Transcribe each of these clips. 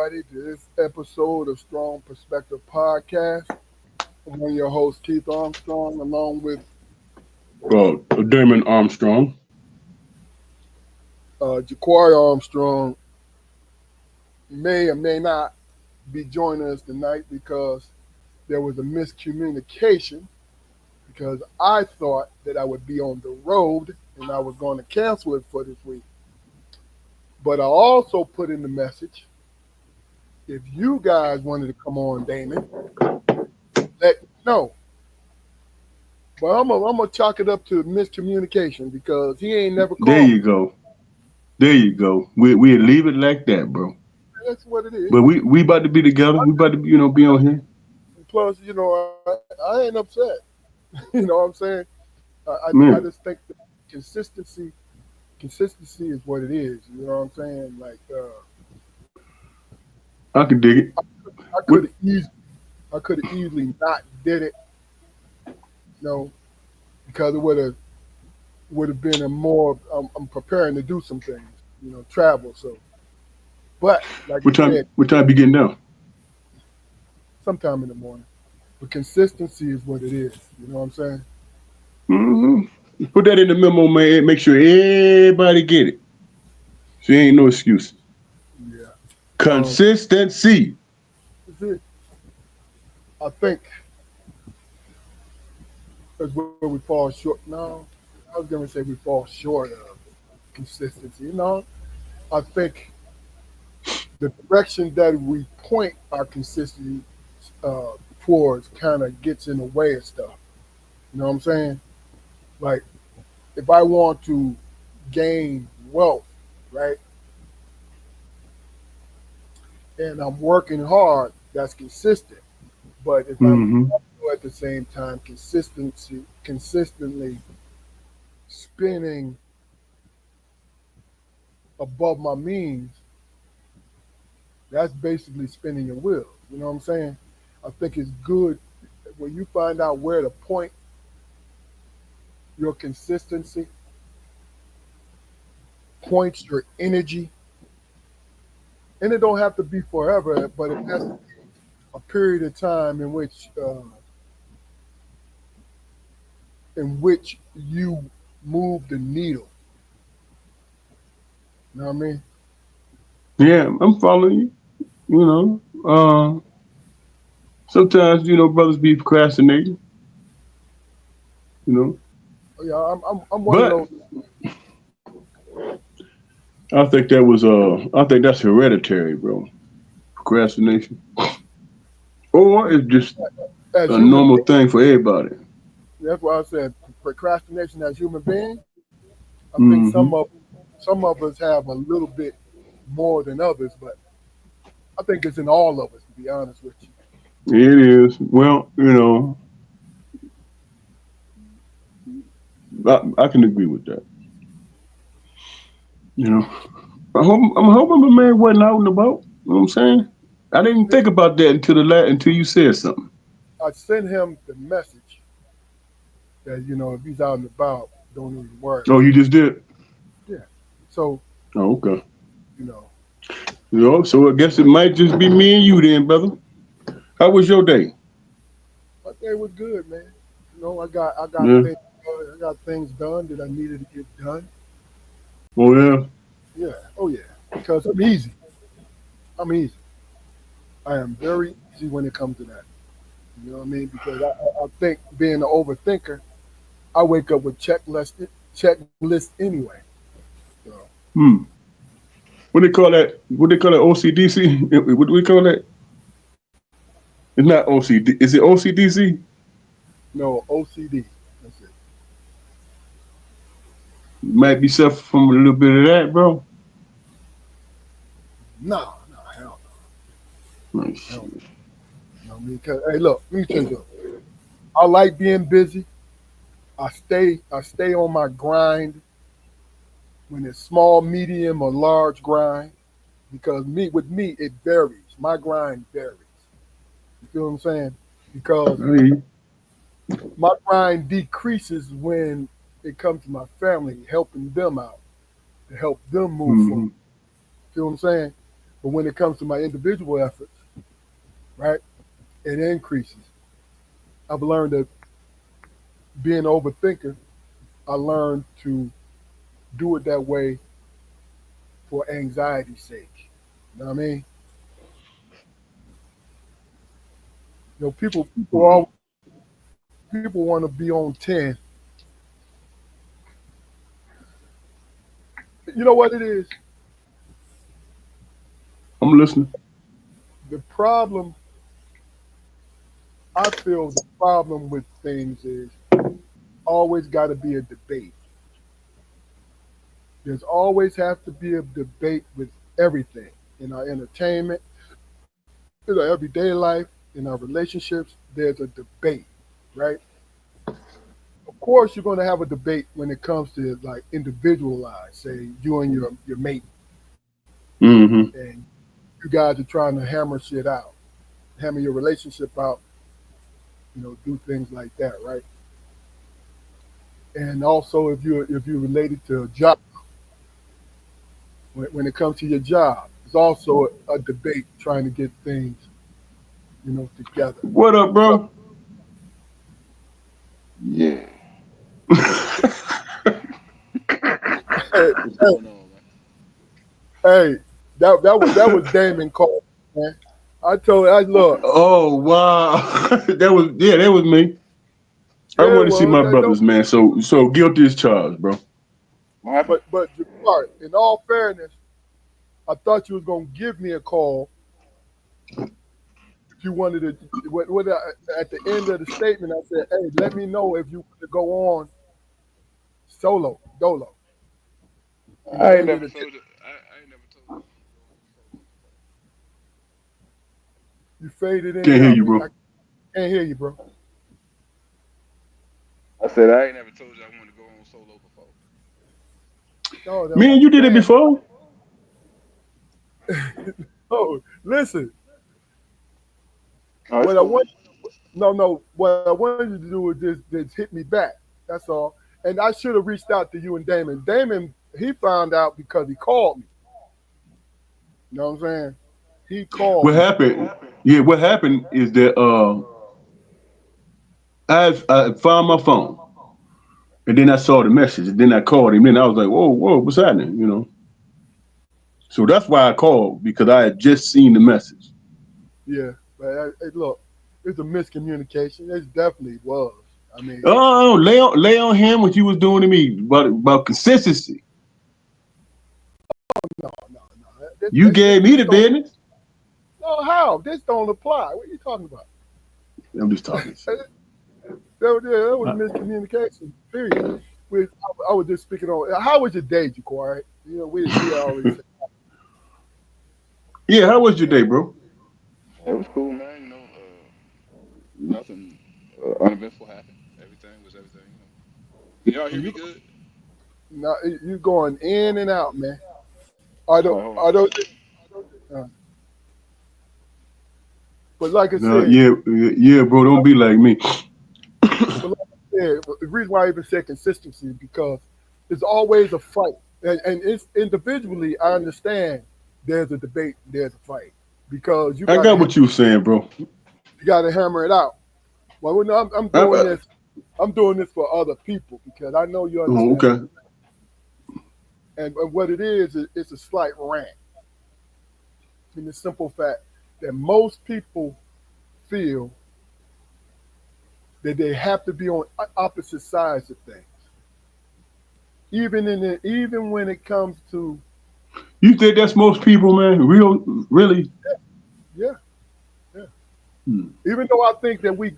everybody, to this episode of Strong Perspective Podcast. I'm one of your hosts, Keith Armstrong, along with Damon Armstrong. Jaquari Armstrong. May or may not be joining us tonight because there was a miscommunication. Because I thought that I would be on the road and I was going to cancel it for this week. But I also put in the message, if you guys wanted to come on, Damon, let me know. But I'm gonna chalk it up to miscommunication because he ain't never There called me. you go. There you go. We leave it like that, bro. That's what it is. But we about to be together. We about to be on here. Plus, I ain't upset. You know what I'm saying? I just Man, think that consistency consistency is what it is. You know what I'm saying? Like I can dig it. I What could have easily not did it. You know, because it would have been a more. I'm preparing to do some things. Travel. So, but like I said, what time you getting down? sometime in the morning. But consistency is what it is. You know what I'm saying? hmm Put that in the memo, man. Make sure everybody get it. So ain't no excuses. Yeah. Um, Consistency. that's it. I think that's where we fall short. No, I was gonna say we fall short of consistency. I think the direction that we point our consistency uh, towards kind of gets in the way of stuff. You know what I'm saying? Like if I want to gain wealth, right, and I'm working hard, that's consistent. But if I'm hmm also at the same time consistently spending above my means, that's basically spinning your wheels. You know what I'm saying? I think it's good when you find out where to point your consistency, points your energy, and it don't have to be forever, but it has to be a period of time in which you move the needle. You know what I mean? Yeah, I'm following you. You know, sometimes brothers be procrastinating. You know, Yeah, I'm one of but those. I think that's hereditary, bro. Procrastination, or it's just As a human normal beings, thing for everybody. that's why I said procrastination as human beings. I think hmm some of us have a little bit more than others, but I think it's in all of us, to be honest with you. It is. Well, I can agree with that. You know, I'm hoping my man wasn't out and about. You know what I'm saying? I didn't think about that until you said something. I sent him the message that if he's out and about, don't even worry Oh, about you it. just did. Yeah. So Oh, okay. you know, So I guess it might just be me and you then, brother. How was your day? my day was good, man. I got Yeah. things done that I needed to get done. Oh yeah. Yeah. Oh yeah. Because I'm easy. I'm easy. I am very easy when it comes to that. You know what I mean? Because I think being an overthinker, I wake up with checklist anyway. So Hmm. What they call that? What they call that? OCDC? What do we call that? It's not OCD. Is it OCDC? no OCD. That's it. Might be suffering from a little bit of that, bro. No, no, hell Oh, no, hell shit. no. You know what I mean? 'Cause, hey, look, let me tell you something. I like being busy. I stay on my grind when it's small, medium, or large grind because with me it varies. My grind varies. You feel what I'm saying? Because Hey. my grind decreases when it comes to my family, helping them out to help them move forward. Mm-hmm. Feel what I'm saying? But when it comes to my individual efforts, right, it increases. I've learned that being an overthinker, I learned to do it that way for anxiety's sake. You know what I mean? People want to be on 10. You know what it is? I'm listening. The problem, I feel the problem with things is always got to be a debate. There's always have to be a debate with everything in our entertainment, in our everyday life, in our relationships. There's a debate, right? Of course, you're going to have a debate when it comes to like individualized, say you and your mate, Mm-hmm. and you guys are trying to hammer shit out, hammer your relationship out, do things like that, right? And also, if you're related to a job, when it comes to your job, it's also a debate trying to get things, together. What up, So, bro? Yeah. hey, What's hey, going on, man? hey, that was Damon Cole, man. I look, Oh wow, that was me. I yeah, want to see well, my brothers, man. So guilty as charged, bro. What happened? but Jafar, in all fairness, I thought you was gonna give me a call if you wanted to. At the end of the statement, I said, "Hey, let me know if you want to go on solo, dolo." And you I ain't made it never a. told you. I ain't never told you I want to go on solo before. You faded in Can't and hear out. you, I bro. can't hear you, bro. I said I ain't never told you I want to go on solo before. No, no, Man, you did it saying. before. Oh, listen. Oh, it's What I cool. want, no, no. What I wanted you to do was just hit me back. That's all. And I should have reached out to you and Damon. Damon, he found out because he called me. You know what I'm saying? He called What me. happened? Yeah, what happened is that I found my phone and then I saw the message and then I called him. Then I was like, whoa, what's happening? So that's why I called because I had just seen the message. Yeah, but look, it's a miscommunication. It definitely was. I mean, Oh, lay on him what you was doing to me about consistency. no, no, no. This, You this, this, gave me this the don't. business. No, how? This don't apply. What are you talking about? I'm just talking shit. That was Uh, miscommunication. Period. I was just speaking on. How was your day, Jaquari? We already said. yeah, how was your day, bro? It was cool, man. Nothing uneventful happened. Everything was everything. Can y'all hear me You good? now you going in and out, man. I All don't. right, hold I on. don't. Uh, but like I No, said, yeah, bro. Don't be like me. but like I said, the reason why I even said consistency is because there's always a fight, and it's individually. I understand there's a debate, there's a fight because I got what you were saying, bro. you got to hammer it out. Well, I'm I, doing this. I'm doing this for other people because I know you oh, understand. okay. And what it is, it's a slight rant in the simple fact that most people feel that they have to be on opposite sides of things. Even when it comes to, You think that's most people, man? Really? yeah, yeah. Hmm. Even though I think that we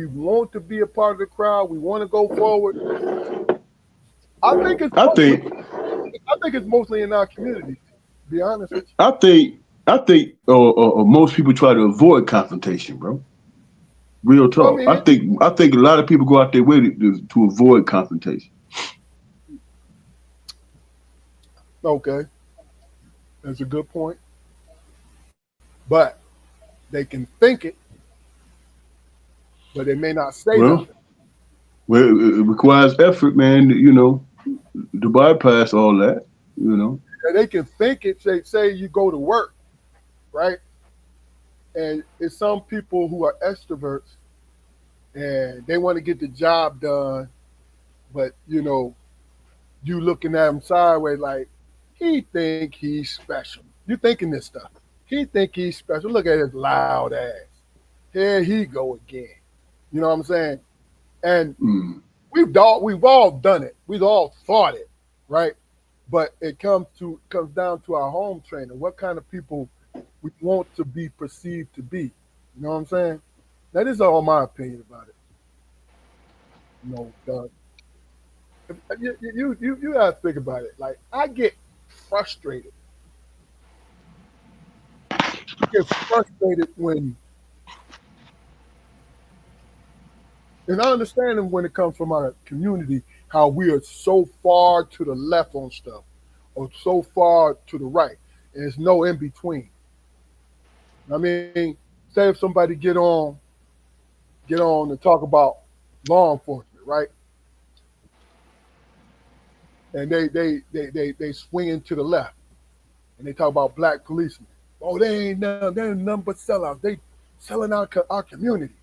want to be a part of the crowd, we want to go forward. I think it's I mostly think, I think it's mostly in our community. To be honest with I think, I think most people try to avoid confrontation, bro. Real you. Well, I talk. mean, I think a lot of people go out their way to avoid confrontation. okay, that's a good point. But they can think it, but they may not say Well, nothing. it requires effort, man. To bypass all that. And they can think it. Say you go to work. right? And it's some people who are extroverts and they want to get the job done, but you looking at him sideways like he think he's special. You thinking this stuff. He think he's special. Look at his loud ass. Here he go again. You know what I'm saying? And Mm. we've all done it. We've all thought it, right? But it comes down to our home training. What kind of people we want to be perceived to be. You know what I'm saying? That is all my opinion about it. The, you gotta think about it. Like I get frustrated. I get frustrated when, and I understand it when it comes from our community, how we are so far to the left on stuff, or so far to the right, and there's no in between. I mean, say if somebody get on and talk about law enforcement, right? And they swing to the left, and they talk about black policemen. Oh, they ain't nothing but sellouts. They selling our community.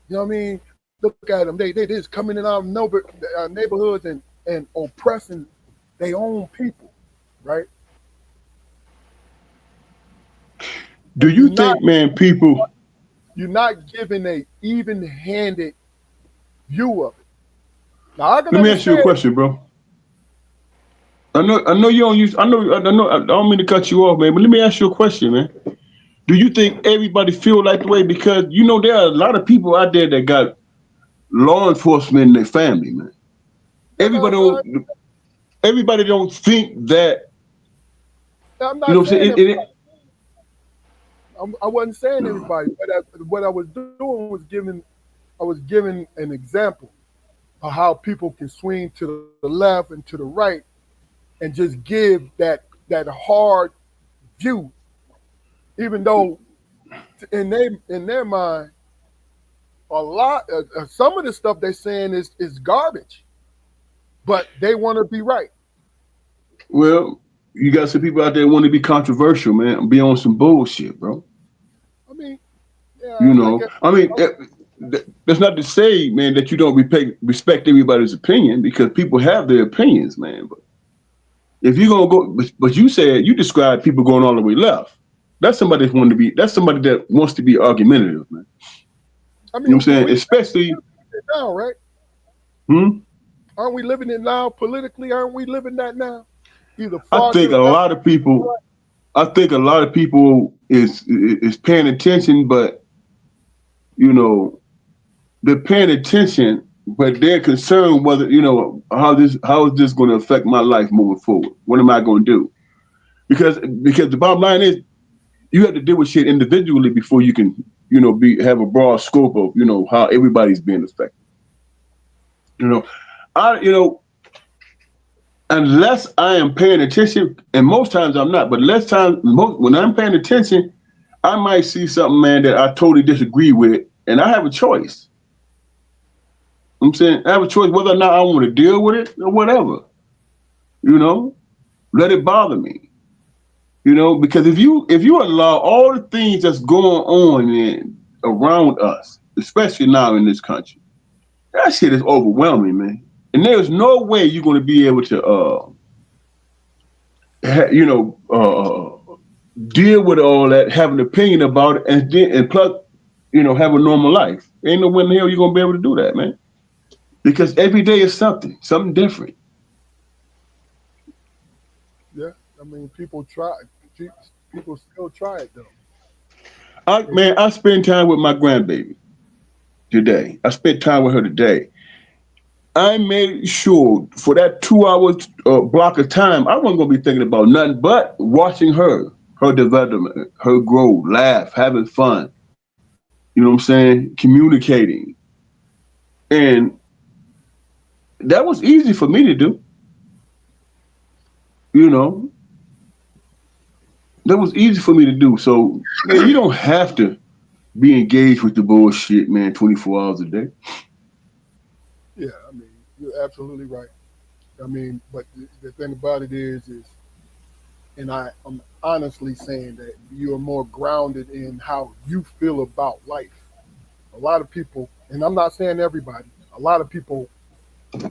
You know what I mean? Look at them. They just coming in our neighborhoods and oppressing their own people, right? Do And you think, man, people? you're not giving a even-handed view of it. Now I can Let me ask you a understand. question, bro. I know you don't use. I know. I don't mean to cut you off, man. But let me ask you a question, man. Do you think everybody feel like the way? Because there are a lot of people out there that got law enforcement in their family, man. That Everybody I, don't. Everybody don't think that. I'm You know not what I'm saying saying? that I wasn't saying everybody, but what I was doing was giving an example of how people can swing to the left and to the right and just give that hard view, even though in their mind a lot some of the stuff they're saying is garbage, but they want to be right. Well, you got some people out there want to be controversial, man, and be on some bullshit, bro. I mean, yeah, I guess. I mean, that's not to say, man, that you don't respect everybody's opinion because people have their opinions, man. But if you're gonna go, but you said you described people going all the way left. That's somebody that want to be. That's somebody that wants to be argumentative, man. I You know mean, what I'm saying? Especially, now, right? hmm? Aren't we living it now politically? Aren't we living that now? Either I far to think the a left lot of or people. right. I think a lot of people is paying attention, but you know they're paying attention, but they're concerned whether how is this going to affect my life moving forward? What am I going to do? Because the bottom line is you have to deal with shit individually before you can have a broad scope of how everybody's being affected. You know, I unless I am paying attention, and most times I'm not, but when I'm paying attention, I might see something, man, that I totally disagree with, and I have a choice. I'm saying I have a choice whether or not I want to deal with it or whatever. You know, let it bother me. Because if you allow all the things that's going on around us, especially now in this country, that shit is overwhelming, man. And there's no way you're going to be able to, deal with all that, have an opinion about it, and plus, have a normal life. Ain't no way in the hell you're going to be able to do that, man. Because every day is something different. Yeah, I mean, people try. People still try it though. I spend time with my grandbaby today. I spent time with her today. I made sure for that 2 hours block of time, I wasn't gonna be thinking about nothing but watching her development, her grow, laugh, having fun. You know what I'm saying? Communicating, and that was easy for me to do. You know, that was easy for me to do. So, man, you don't have to be engaged with the bullshit, man, 24 hours a day. Yeah, I mean, you're absolutely right. I mean, but the thing about it is and I'm honestly saying that you are more grounded in how you feel about life. A lot of people, and I'm not saying everybody, a lot of people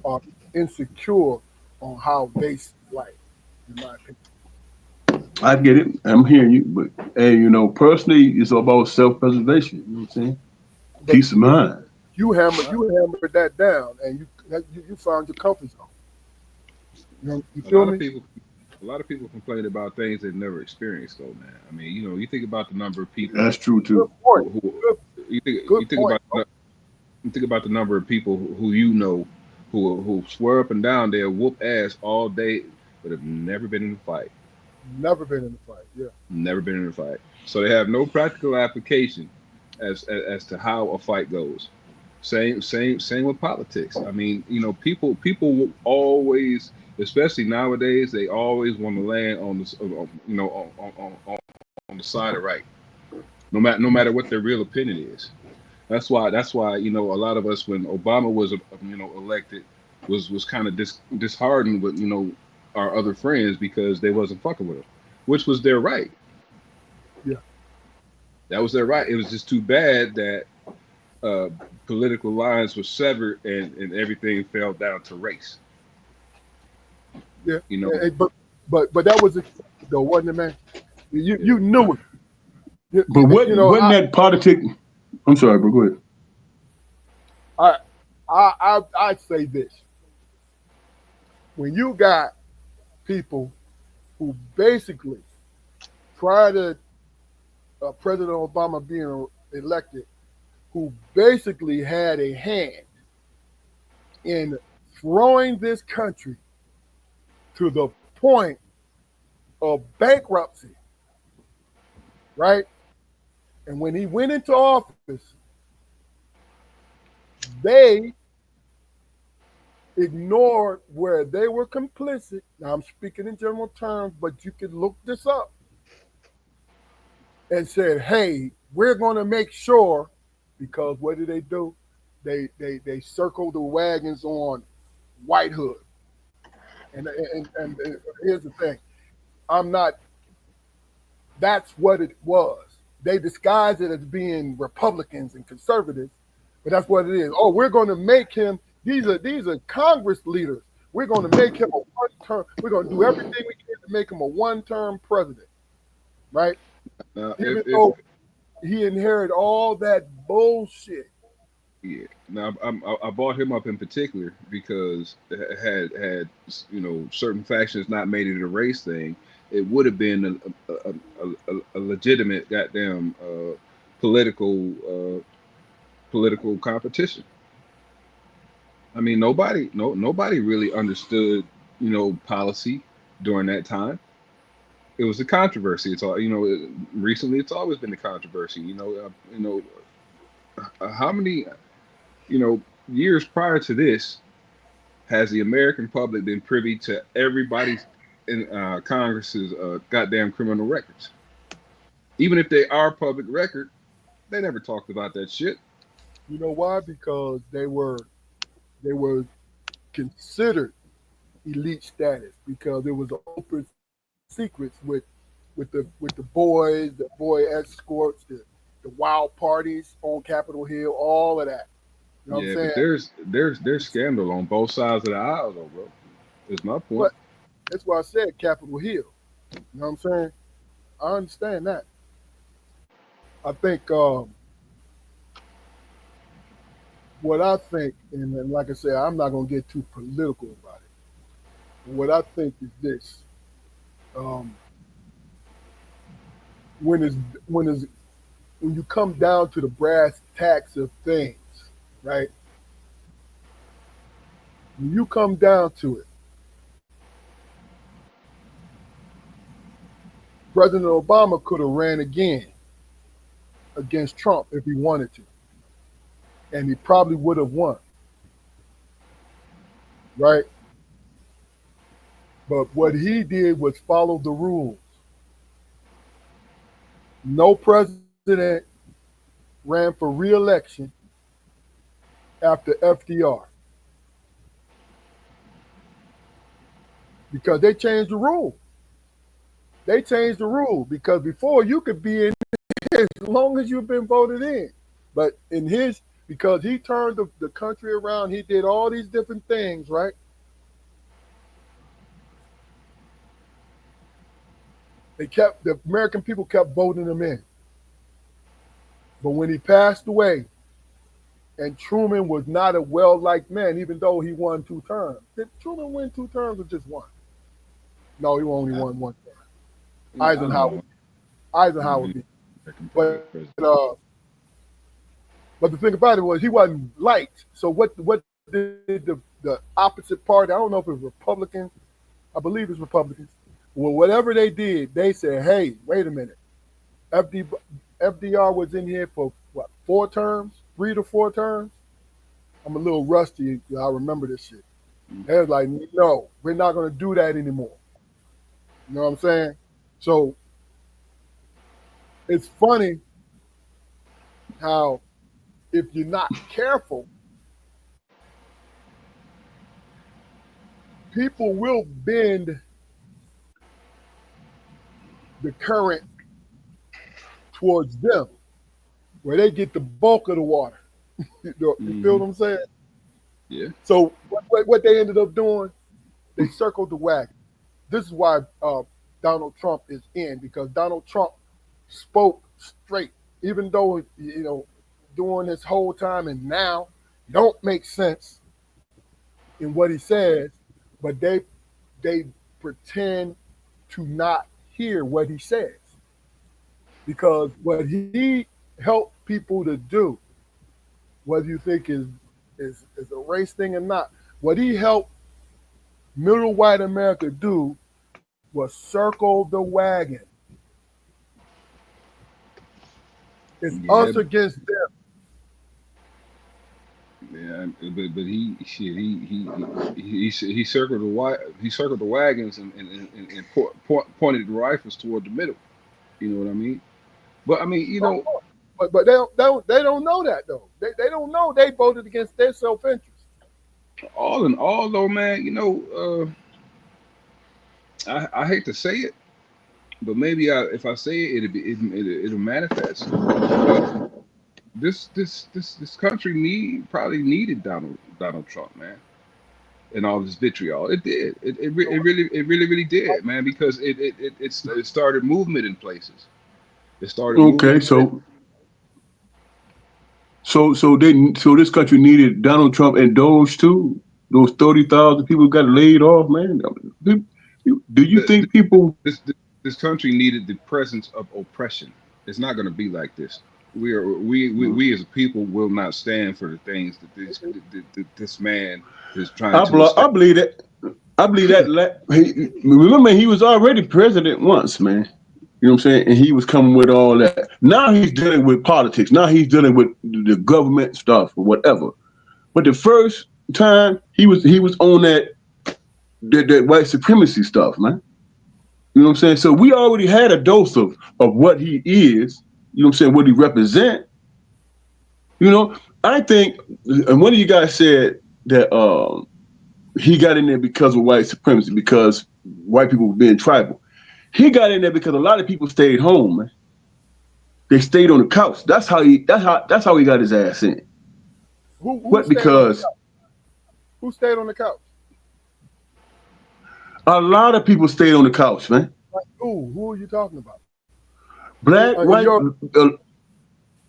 are insecure on how they see life, in my opinion. I get it. I'm hearing you, but hey, personally, it's all about self-preservation. You know what I'm saying? But Peace of mind. you hammered that down, and you found your comfort zone. You A feel lot of me? people, a lot of people complain about things they've never experienced, though, man. I mean, you think about the number of people That's true Good too. point. who Good you good think point, about bro. you think about the number of people who swear up and down they'll whoop ass all day, but have never been in a fight. Never been in a fight. Yeah. Never been in a fight. So they have no practical application as to how a fight goes. Same with politics. I mean, people will always, especially nowadays, they always want to land on the on the side of right, no matter what their real opinion is. That's why a lot of us, when Obama was elected, was kind of disheartened with our other friends because they wasn't fucking with him, which was their right. Yeah. That was their right. It was just too bad that uh, political lines were severed and everything fell down to race. Yeah. You know, But that was accepted though, wasn't it, man? yeah. You knew it. But what You know, wasn't that politic? I'm sorry, bro. Go ahead. I I say this: when you got people who basically, prior to President Obama being elected, who basically had a hand in throwing this country to the point of bankruptcy, right? And when he went into office, they ignored where they were complicit. Now I'm speaking in general terms, but you can look this up and said, "Hey, we're going to make sure," because what did they do? They circled the wagons on White Hood, and here's the thing: I'm not. That's what it was. They disguised it as being Republicans and conservatives, but that's what it is. Oh, we're going to make him. These are Congress leaders. We're going to make him a one term. We're going to do everything we can to make him a one-term president, right? now Even if though he inherited all that bullshit. yeah, now I brought him up in particular because had certain factions not made it a race thing, it would have been a legitimate goddamn political political competition. I mean, nobody really understood, policy during that time. It was a controversy. It's all, recently it's always been a controversy. How many, years prior to this has the American public been privy to everybody's in Congress's goddamn criminal records? Even if they are public record, they never talked about that shit. You know why? Because they were considered elite status because it was open secrets with the boys, the boy escorts, the wild parties on Capitol Hill, all of that. You know what I'm Yeah, but saying? there's scandal on both sides of the aisle, though, bro. Is my point. But that's why I said Capitol Hill. You know what I'm saying? I understand that. I think what I think, and like I said, I'm not gonna get too political about it. What I think is this: um, when is when is when you come down to the brass tacks of things, right? When you come down to it, President Obama could have ran again against Trump if he wanted to, and he probably would have won, right? But what he did was follow the rules. No president ran for re-election after FDR because they changed the rule. They changed the rule because before you could be in as long as you've been voted in. But in his, because he turned the country around, he did all these different things, right? The American people kept voting him in. But when he passed away, and Truman was not a well-liked man, even though he won 2 terms. Did Truman win 2 terms or just 1? No, he only won 1 term. Eisenhower did. But the thing about it was he wasn't liked. So what did the opposite party? I don't know if it was Republicans. I believe it's Republicans. Well, whatever they did, they said, "Hey, wait a minute. FDR was in here for what, 4 terms, 3 to 4 terms." I'm a little rusty. I remember this shit. They was like, "No, we're not going to do that anymore." You know what I'm saying? So it's funny how if you're not careful, people will bend the current towards them, where they get the bulk of the water. You feel what I'm saying? Yeah. So what they ended up doing, they circled the wagon. This is why Donald Trump is in, because Donald Trump spoke straight, even though, during this whole time and now don't make sense in what he says, but they pretend to not hear what he says, because what he helped people to do, whether you think is a race thing or not, what he helped middle white America do was circle the wagon. It's us against them. Yeah, but he circled the wagons and pointed the rifles toward the middle. You know what I mean? But I mean, but they don't know that though. They don't know they voted against their self-interest. All in all, though, man, I hate to say it, but maybe if I say it, it'll manifest. This country probably needed Donald Trump, man, and all this vitriol. It did. It really did, man, because it started movement in places. It started. Okay, so this country needed Donald Trump and those too. Those 30,000 people got laid off, man. Do you think people? This country needed the presence of oppression. It's not going to be like this. We as a people will not stand for the things that this man is trying to. I believe that. I believe that. Remember, he was already president once, man. You know what I'm saying? And he was coming with all that. Now he's dealing with politics. Now he's dealing with the government stuff or whatever. But the first time he was on that white supremacy stuff, man. You know what I'm saying? So we already had a dose of what he is. You know what I'm saying? What he represent. You know, I think, and one of you guys said that he got in there because of white supremacy, because white people were being tribal. He got in there because a lot of people stayed home, man. They stayed on the couch. That's how he got his ass in. Who stayed on the couch? A lot of people stayed on the couch, man. Like who are you talking about? Black, white.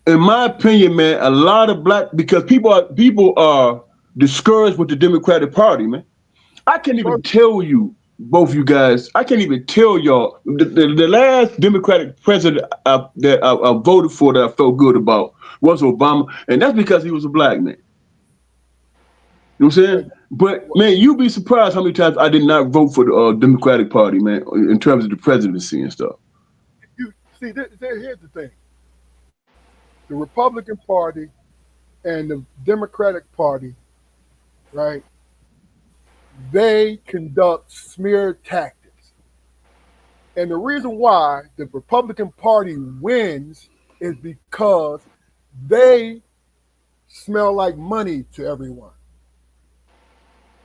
In my opinion, man, a lot of black, because people are discouraged with the Democratic Party, man. I can't even tell you, both you guys, I can't even tell y'all the last Democratic president that I voted for that I felt good about was Obama, and that's because he was a black man. You know what I'm saying? But man, you'd be surprised how many times I did not vote for the Democratic Party, man, in terms of the presidency and stuff. You see, here's the thing: the Republican Party and the Democratic Party, right? They conduct smear tactics. And the reason why the Republican Party wins is because they smell like money to everyone.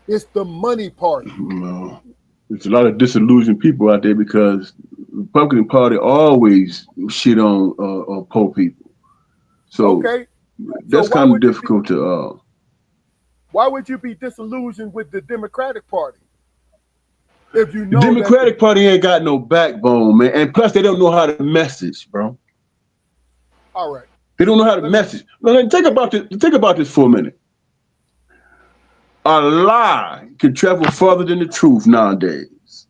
It's the money party. No. there's a lot of disillusioned people out there because the Republican Party always shit on poor people. So Okay. that's why kind of would you be difficult to. why would you be disillusioned with the Democratic Party if you The know that Democratic Party ain't got no backbone, man, and plus they don't know how to message, bro. all right. They don't know how to Let me message. Now, think about this. Think about this for a minute. A lie can travel further than the truth nowadays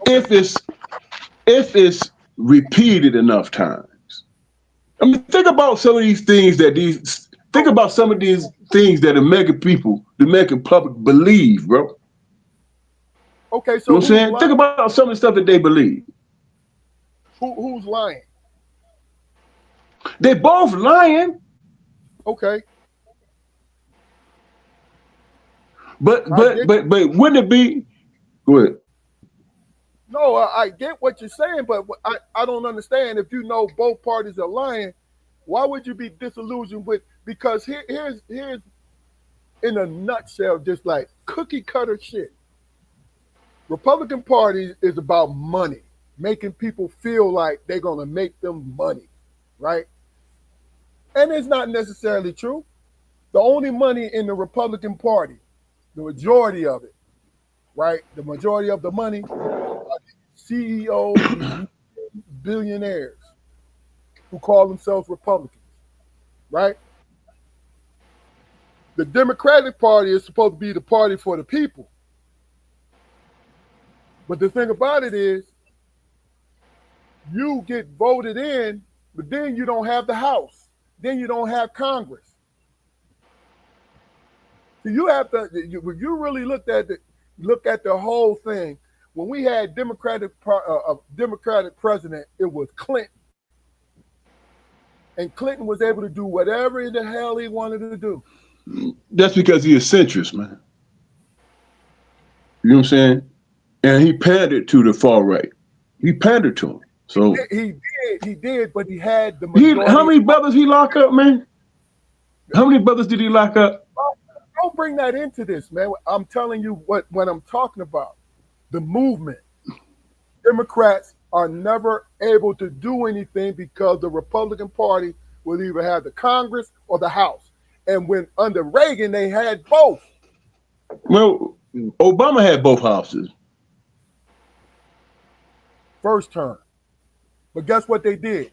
if it's repeated enough times. I mean, think about some of these things think about some of these things that American people, the American public believe, bro. You Okay, know so what I'm saying? Think about some of the stuff that they believe. who's lying? They both lying, Okay. but I get wouldn't it be? Go ahead. no, I get what you're saying, but I don't understand. If you know both parties are lying, why would you be disillusioned with? Because here's in a nutshell, just like cookie cutter shit. Republican Party is about money, making people feel like they're gonna make them money, right? And it's not necessarily true. The only money in the Republican Party, the majority of it, right? The majority of the money are CEOs, these billionaires who call themselves Republicans, right? The Democratic Party is supposed to be the party for the people. But the thing about it is, you get voted in, but then you don't have the House. Then you don't have Congress. So you have to, when you really look at the whole thing, when we had Democratic president, it was Clinton. And Clinton was able to do whatever the hell he wanted to do. That's because he's a centrist, man. You know what I'm saying? And he pandered to the far right. He pandered to him. So he did, but he had the majority. how many brothers he lock up, man? How many brothers did he lock up? Don't bring that into this, man. I'm telling you what I'm talking about. The movement. Democrats are never able to do anything because the Republican Party will either have the Congress or the House. And when under Reagan, they had both. Well, Obama had both houses. First term. But guess what they did?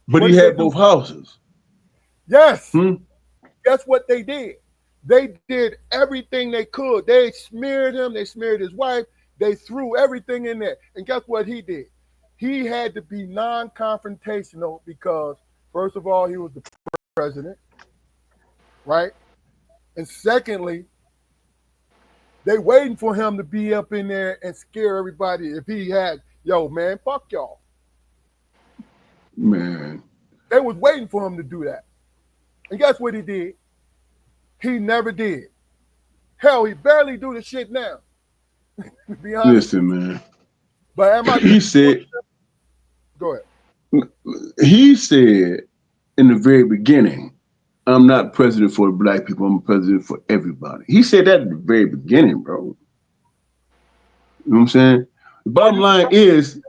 But he had both houses. Yes. Guess what they did? They did everything they could. They smeared him. They smeared his wife. They threw everything in there. And guess what he did? He had to be non-confrontational because, first of all, he was the president, right? And secondly, they waiting for him to be up in there and scare everybody. If he had, yo, man, fuck y'all. Man. They was waiting for him to do that. And guess what he did? He never did. Hell, he barely do the shit now. To be honest. Listen, man. But he said, go ahead. He said in the very beginning, I'm not president for the black people, I'm president for everybody. He said that at the very beginning, bro. You know what I'm saying? The bottom line is,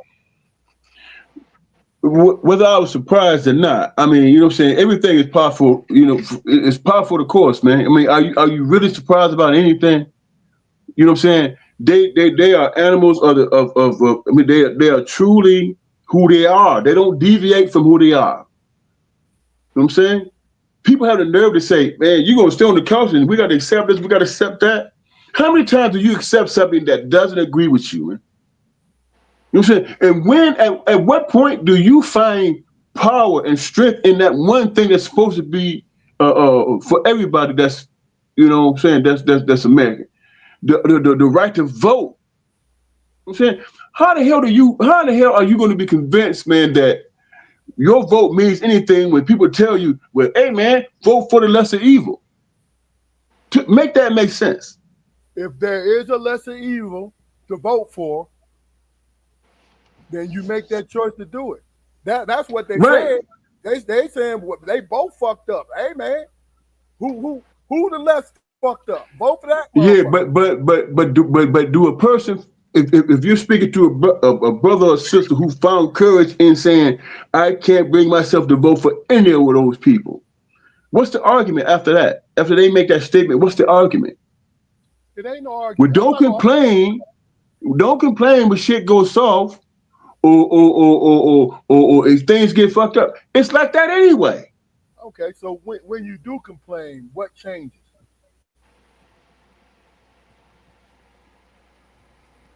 whether I was surprised or not, I mean, you know what I'm saying? Everything is powerful, you know, it's powerful the course, man. I mean, are you really surprised about anything? You know what I'm saying? They are animals I mean, they are truly who they are. They don't deviate from who they are. You know what I'm saying? People have the nerve to say, man, you're going to stay on the couch and we got to accept this, we got to accept that. How many times do you accept something that doesn't agree with you, man? You know what I'm saying? And when, at what point do you find power and strength in that one thing that's supposed to be for everybody that's, you know what I'm saying, that's American? The right to vote. You know what I'm saying? How the hell are you going to be convinced, man, that your vote means anything when people tell you, well, hey, man, vote for the lesser evil? To make that make sense. If there is a lesser evil to vote for, then you make that choice to do it. That's what they said. They saying they both fucked up. Hey, man, who the less fucked up? Vote for that. Yeah, but do a person if you're speaking to a brother or sister who found courage in saying, I can't bring myself to vote for any of those people, what's the argument after that? After they make that statement, what's the argument? It ain't no argument. Well, don't complain when shit goes soft or if things get fucked up. It's like that anyway. Okay, so when you do complain, what changes?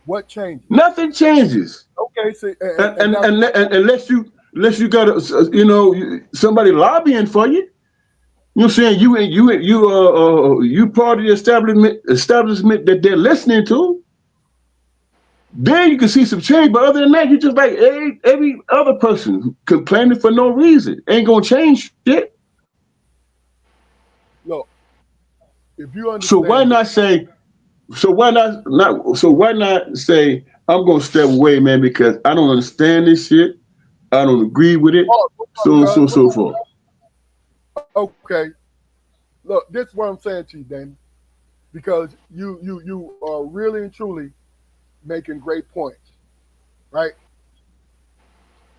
What changes? Nothing changes. Okay, so And unless you got somebody lobbying for you. You know what I'm saying? You part of the establishment that they're listening to. Then you can see some change. But other than that, you're just like every other person complaining for no reason. Ain't gonna change shit. Look, if you understand, So why not say? So why not say I'm gonna step away, man, because I don't understand this shit. I don't agree with it. So forth. Okay. Look, this is what I'm saying to you, Damon. Because you are really and truly making great points. Right?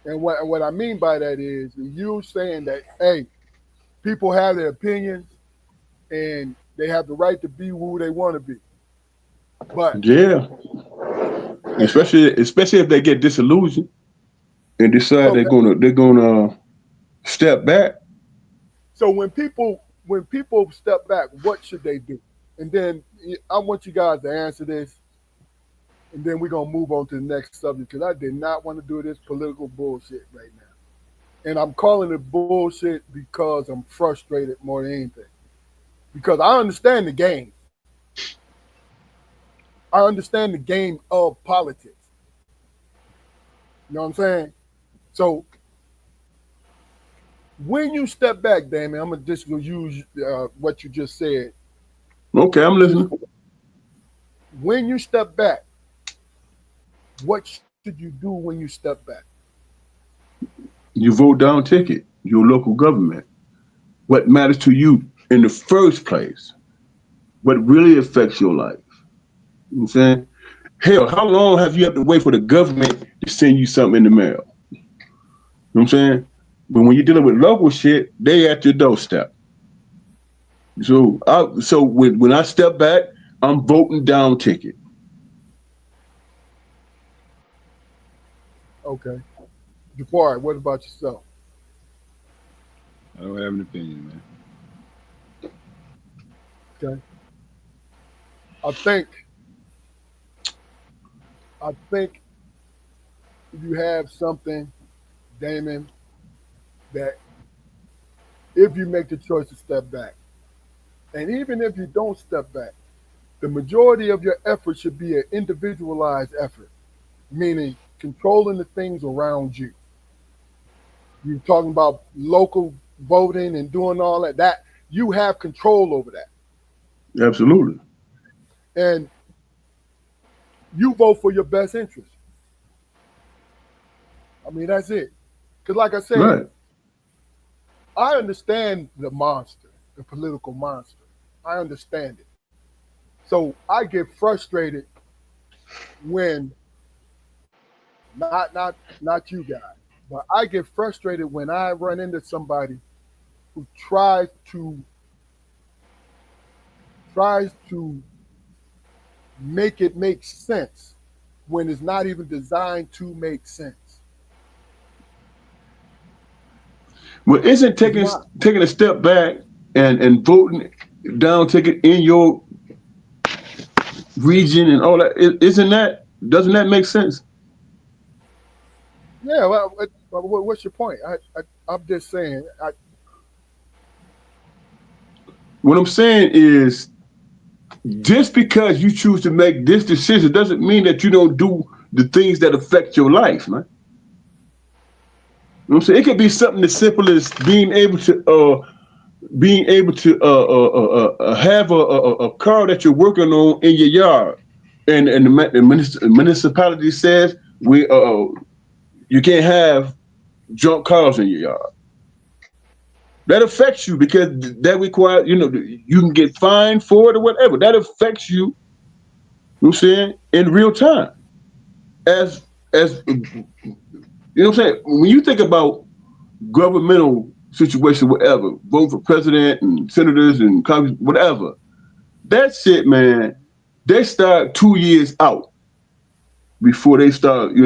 And what I mean by that is you saying that, hey, people have their opinions and they have the right to be who they want to be. But yeah, especially if they get disillusioned and decide they're gonna step back. So when people step back, what should they do? And then I want you guys to answer this, and then we're gonna move on to the next subject because I did not want to do this political bullshit right now. And I'm calling it bullshit because I'm frustrated more than anything. Because I understand the game. I understand the game of politics. You know what I'm saying? So when you step back, Damon, I'm just going to use what you just said. Okay, I'm listening. When you step back, what should you do when you step back? You vote down ticket, your local government. What matters to you in the first place? What really affects your life? You know what I'm saying? Hell, how long have you had to wait for the government to send you something in the mail? You know what I'm saying? But when you're dealing with local shit, they at your doorstep. So when I step back, I'm voting down ticket. Okay. Jafar, what about yourself? I don't have an opinion, man. Okay. I think you have something, Damon, that if you make the choice to step back, and even if you don't step back, the majority of your effort should be an individualized effort, meaning controlling the things around you. You're talking about local voting and doing all that you have control over that. Absolutely. And you vote for your best interest. I mean, that's it. Because like I said, right. I understand the monster, the political monster. I understand it. So I get frustrated when, not you guys, but I get frustrated when I run into somebody who tries to make it make sense when it's not even designed to make sense. Well, isn't taking a step back and voting down ticket in your region and all that, doesn't that make sense? Yeah, well, what's your point? I'm just saying. What I'm saying is, just because you choose to make this decision doesn't mean that you don't do the things that affect your life, man. You know what I'm saying? It could be something as simple as being able to have a car that you're working on in your yard, and the municipality says you can't have junk cars in your yard. That affects you because that requires, you can get fined for it or whatever. That affects you, you know what I'm saying, in real time. as you know what I'm saying? When you think about governmental situation, whatever, vote for president and senators and Congress, whatever, that shit, man, they start 2 years out before they start, they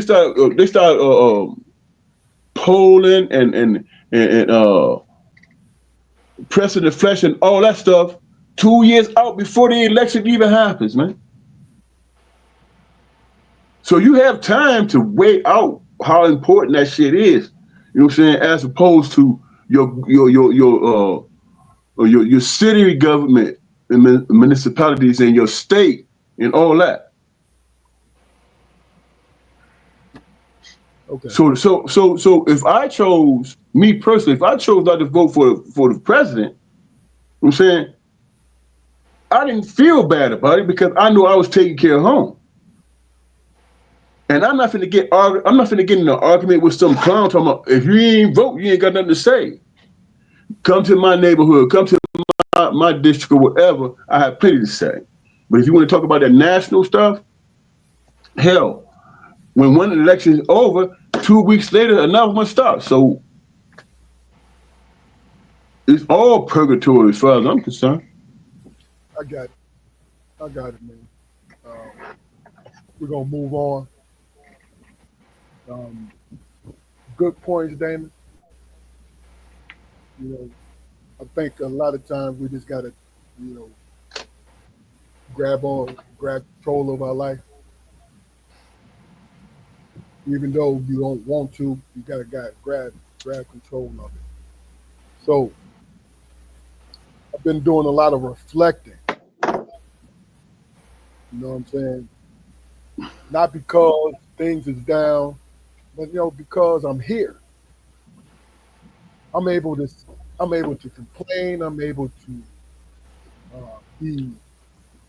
start polling and pressing the flesh and all that stuff 2 years out before the election even happens, man. So you have time to weigh out how important that shit is. You know what I'm saying? As opposed to your city government and municipalities and your state and all that. Okay. So if I chose, me personally, if I chose not to vote for the president, you know what I'm saying, I didn't feel bad about it because I knew I was taking care of home. And I'm not finna get in an argument with some clown talking about if you ain't vote, you ain't got nothing to say. Come to my neighborhood, come to my district or whatever, I have plenty to say. But if you want to talk about that national stuff, hell, when one election is over, 2 weeks later, another one starts. So it's all purgatory as far as I'm concerned. I got it. I got it, man. We're gonna move on. Um, Good points, Damon. You know, I think a lot of times we just gotta, you know, grab control of our life. Even though you don't want to, you gotta grab control of it. So I've been doing a lot of reflecting. You know what I'm saying? Not because things is down, but because I'm here. I'm able to I'm able to complain. I'm able to be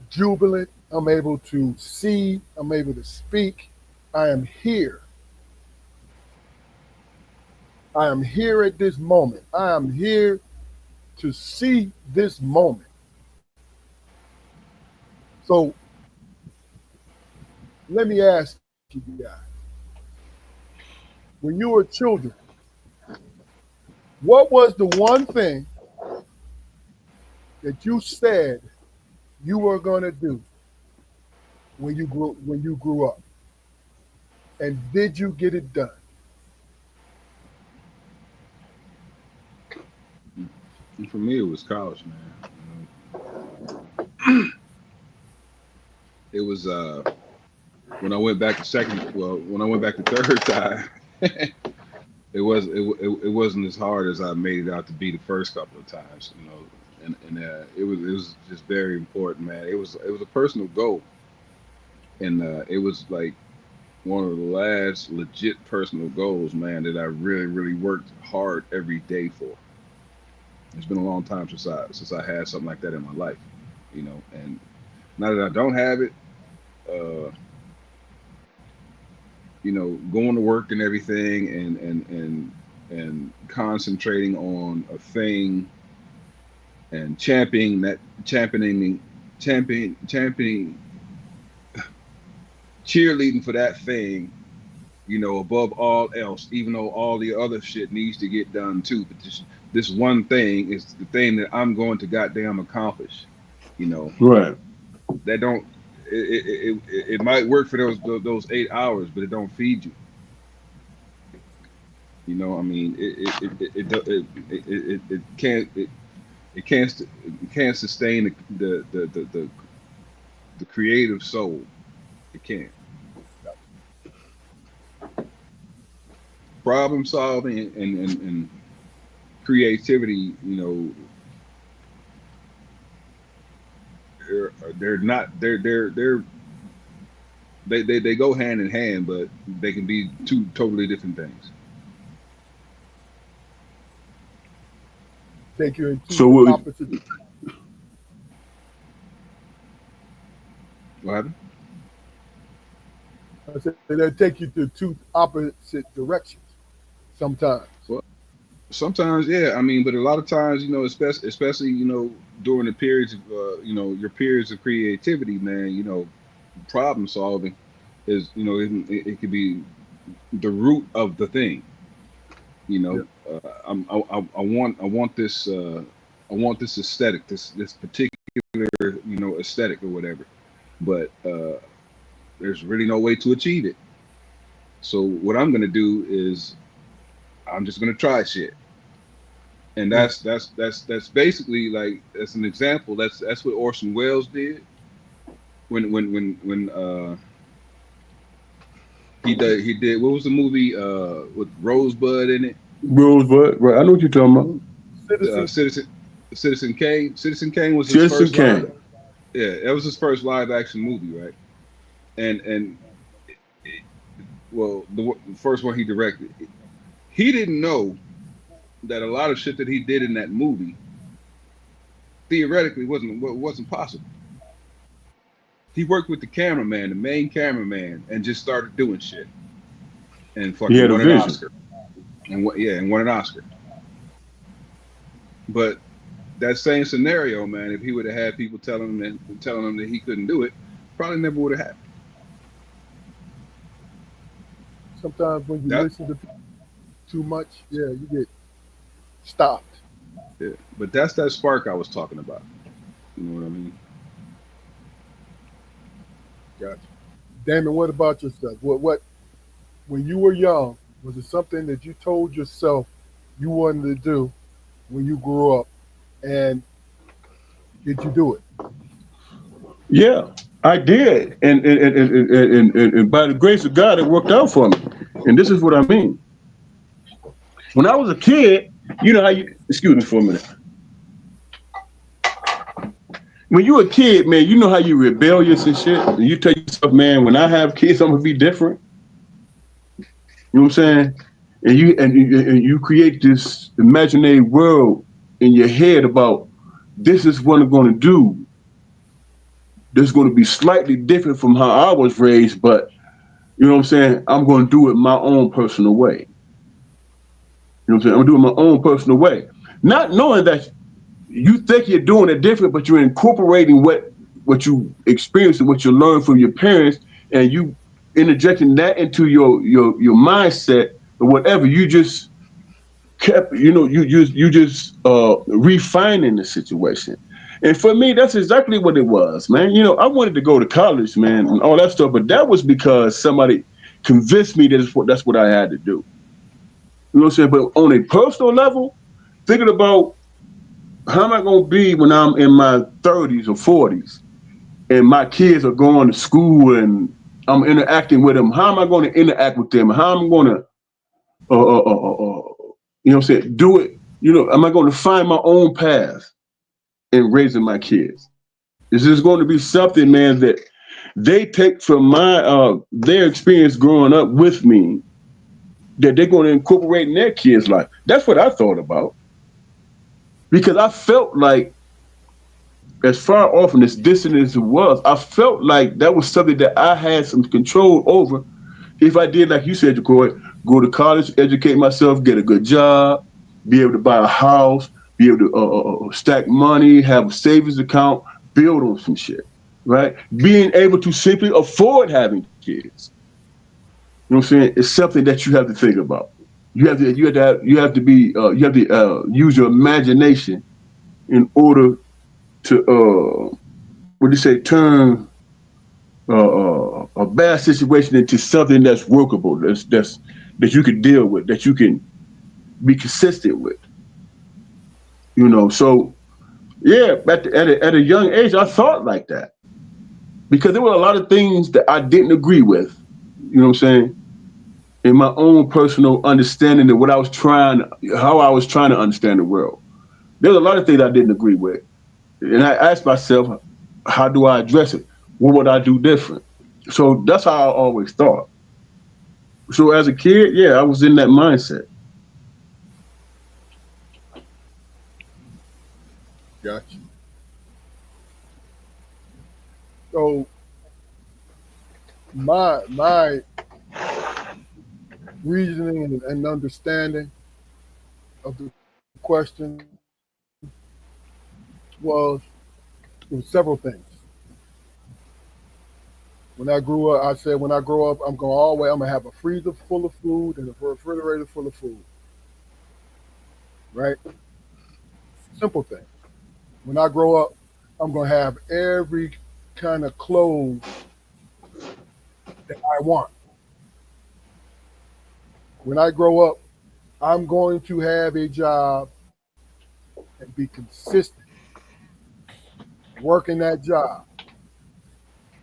jubilant. I'm able to see. I'm able to speak. I am here. I am here at this moment. I am here to see this moment. So let me ask you guys, when you were children, what was the one thing that you said you were going to do when you grew up? And did you get it done? And for me, it was college, man. It was when I went back when I went back the third time, it wasn't as hard as I made it out to be the first couple of times, and it was just very important, man. It was a personal goal, and it was like one of the last legit personal goals, man, that I really really worked hard every day for. It's been a long time since I had something like that in my life, and now that I don't have it, uh, going to work and everything, and concentrating on a thing and championing, cheerleading for that thing, above all else, even though all the other shit needs to get done too. But this one thing is the thing that I'm going to goddamn accomplish. You know Right. that don't it might work for those 8 hours, but it don't feed you. I mean, it can't it can't sustain the creative soul. It can't. Problem solving and creativity, they're not they go hand in hand, but they can be two totally different things. Take you into So the what? opposite. What happened? I said they take you to two opposite directions sometimes. Well, sometimes, yeah. I mean, but a lot of times, especially during the periods of your periods of creativity, man. Problem solving. is, it could be the root of the thing. You Yeah. know, I want this aesthetic, this particular aesthetic or whatever, but there's really no way to achieve it. So what I'm gonna do is I'm just gonna try shit, and Mm. that's basically like, that's an example. That's what Orson Welles did when he did what was the movie with Rosebud in it? Rosebud, right? I know what you're talking about. Uh, Citizen. Citizen Citizen Kane. Citizen Kane was his Citizen first live. Kane. Yeah, that was his first live action movie, right? And well, the first one he directed. He didn't know that a lot of shit that he did in that movie theoretically wasn't possible. He worked with the cameraman, the main cameraman, and just started doing shit, and He fucking had a won an vision. Oscar, and won an Oscar. But that same scenario, man, if he would have had people telling him that he couldn't do it, probably never would have happened. Sometimes when you That listen to people too much, yeah, you get stopped. yeah. But that's that spark I was talking about. You know what I mean? Gotcha. Damon, what about yourself? What when you were young, was it something that you told yourself you wanted to do when you grew up, and did you do it? Yeah, I did, and by the grace of God, it worked out for me. And this is what I mean. When I was a kid, you know how you. Excuse me for a minute. When you were a kid, man, you know how you rebellious and shit. And you tell yourself, man, when I have kids, I'm gonna be different. You know what I'm saying? And you create this imaginary world in your head about this is what I'm going to do. This is going to be slightly different from how I was raised, but you know what I'm saying? I'm going to do it my own personal way. You know what I'm saying? I'm going to do it my own personal way. Not knowing that you think you're doing it different, but you're incorporating what you experience and what you learn from your parents, and you interjecting that into your mindset or whatever. You just kept, you just refining the situation. And for me, that's exactly what it was, man. I wanted to go to college, man, and all that stuff, but that was because somebody convinced me that's what I had to do. You know what I'm saying? But on a personal level, thinking about how am I going to be when I'm in my 30s or 40s and my kids are going to school and I'm interacting with them, how am I going to interact with them? How am I going to, you know what I'm saying, do it? Am I going to find my own path in raising my kids? Is this going to be something, man, that they take from their experience growing up with me that they're going to incorporate in their kids' life? That's what I thought about because I felt like, as far off and as distant as it was, I felt like that was something that I had some control over. If I did, like you said, Jacoy, go to college, educate myself, get a good job, be able to buy a house, be able to stack money, have a savings account, build on some shit, right? Being able to simply afford having kids. You know what I'm saying? It's something that you have to think about. You have to use your imagination in order to what do you say, turn a bad situation into something that's workable, that you can deal with, that you can be consistent with. So yeah, at a young age, I thought like that because there were a lot of things that I didn't agree with. You know what I'm saying? In my own personal understanding of how I was trying to understand the world. There's a lot of things I didn't agree with, and I asked myself, how do I address it? What would I do different? So that's how I always thought. So as a kid, yeah, I was in that mindset. Gotcha. So my reasoning and understanding of the question was, there were several things. When I grew up, I said when I grow up, I'm going all the way. I'm gonna have a freezer full of food and a refrigerator full of food. Right? Simple thing. When I grow up, I'm gonna have every kind of clothes that I want. When I grow up, I'm going to have a job and be consistent working that job,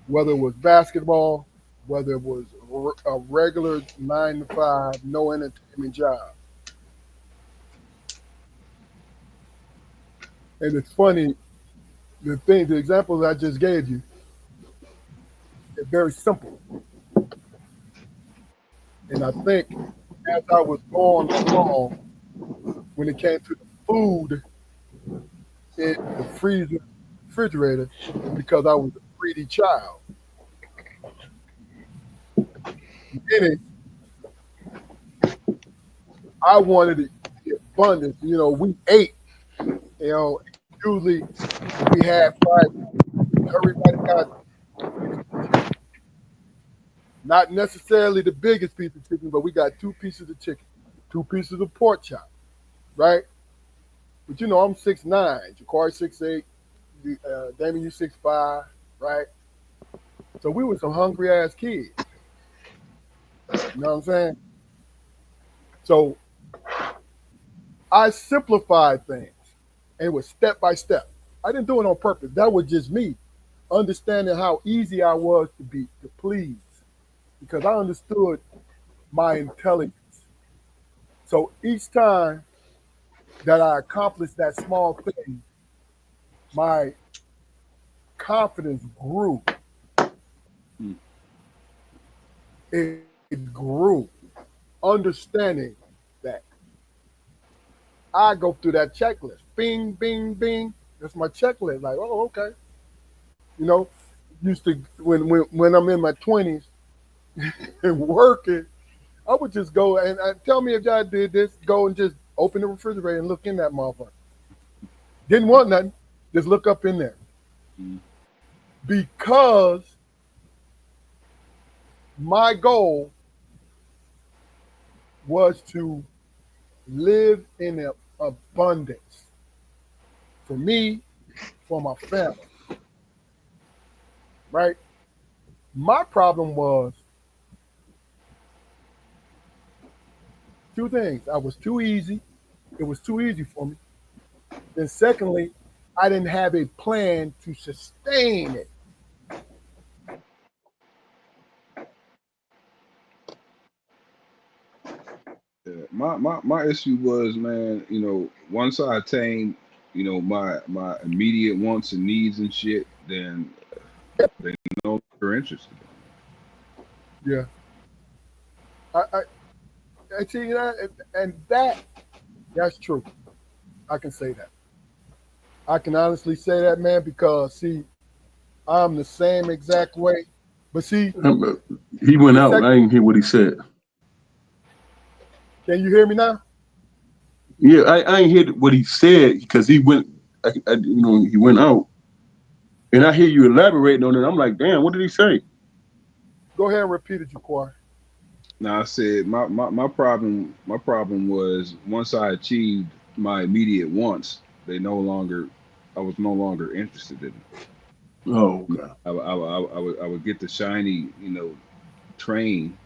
whether it was basketball, whether it was a regular 9 to 5, no entertainment job. And it's funny, the examples I just gave you, they're very simple. And I think as I was going along, when it came to the food in the freezer, refrigerator, because I was a greedy child. Meaning, I wanted the abundance. You know, we ate. You know, usually we had fried. Everybody got not necessarily the biggest piece of chicken, but we got 2 pieces of chicken, 2 pieces of pork chop, right? But you know, I'm 6'9", Ja'Cory 6'8", Damon, you 6'5", right? So we were some hungry ass kids. You know what I'm saying? So I simplified things, and it was step by step. I didn't do it on purpose. That was just me understanding how easy I was to please, because I understood my intelligence. So each time that I accomplished that small thing, my confidence grew. It grew, understanding that I go through that checklist. Bing, bing, bing. That's my checklist. Like, oh, okay. You know, used to when I'm in my 20s and working, I would just go and tell me if I did this, go and just open the refrigerator and look in that motherfucker. Didn't want nothing, just look up in there. Because my goal was to live in abundance for me, for my family, right? My problem was 2 things. I was too easy. It was too easy for me. And secondly, I didn't have a plan to sustain it. Yeah, my issue was, man, you know, once I attained, you know, my immediate wants and needs and shit, then they no longer interested. Yeah. I see that, and that's true. I can say that. I can honestly say that, man, because see, I'm the same exact way. But see, He went out. I didn't hear what he said. Can you hear me now? Yeah, I ain't hear what he said because he went. You know, he went out, and I hear you elaborating on it. I'm like, damn, what did he say? Go ahead and repeat it, Ja'Cory. Now I said my problem was once I achieved my immediate wants, I was no longer interested in it. Oh, okay. I would get the shiny, you know, train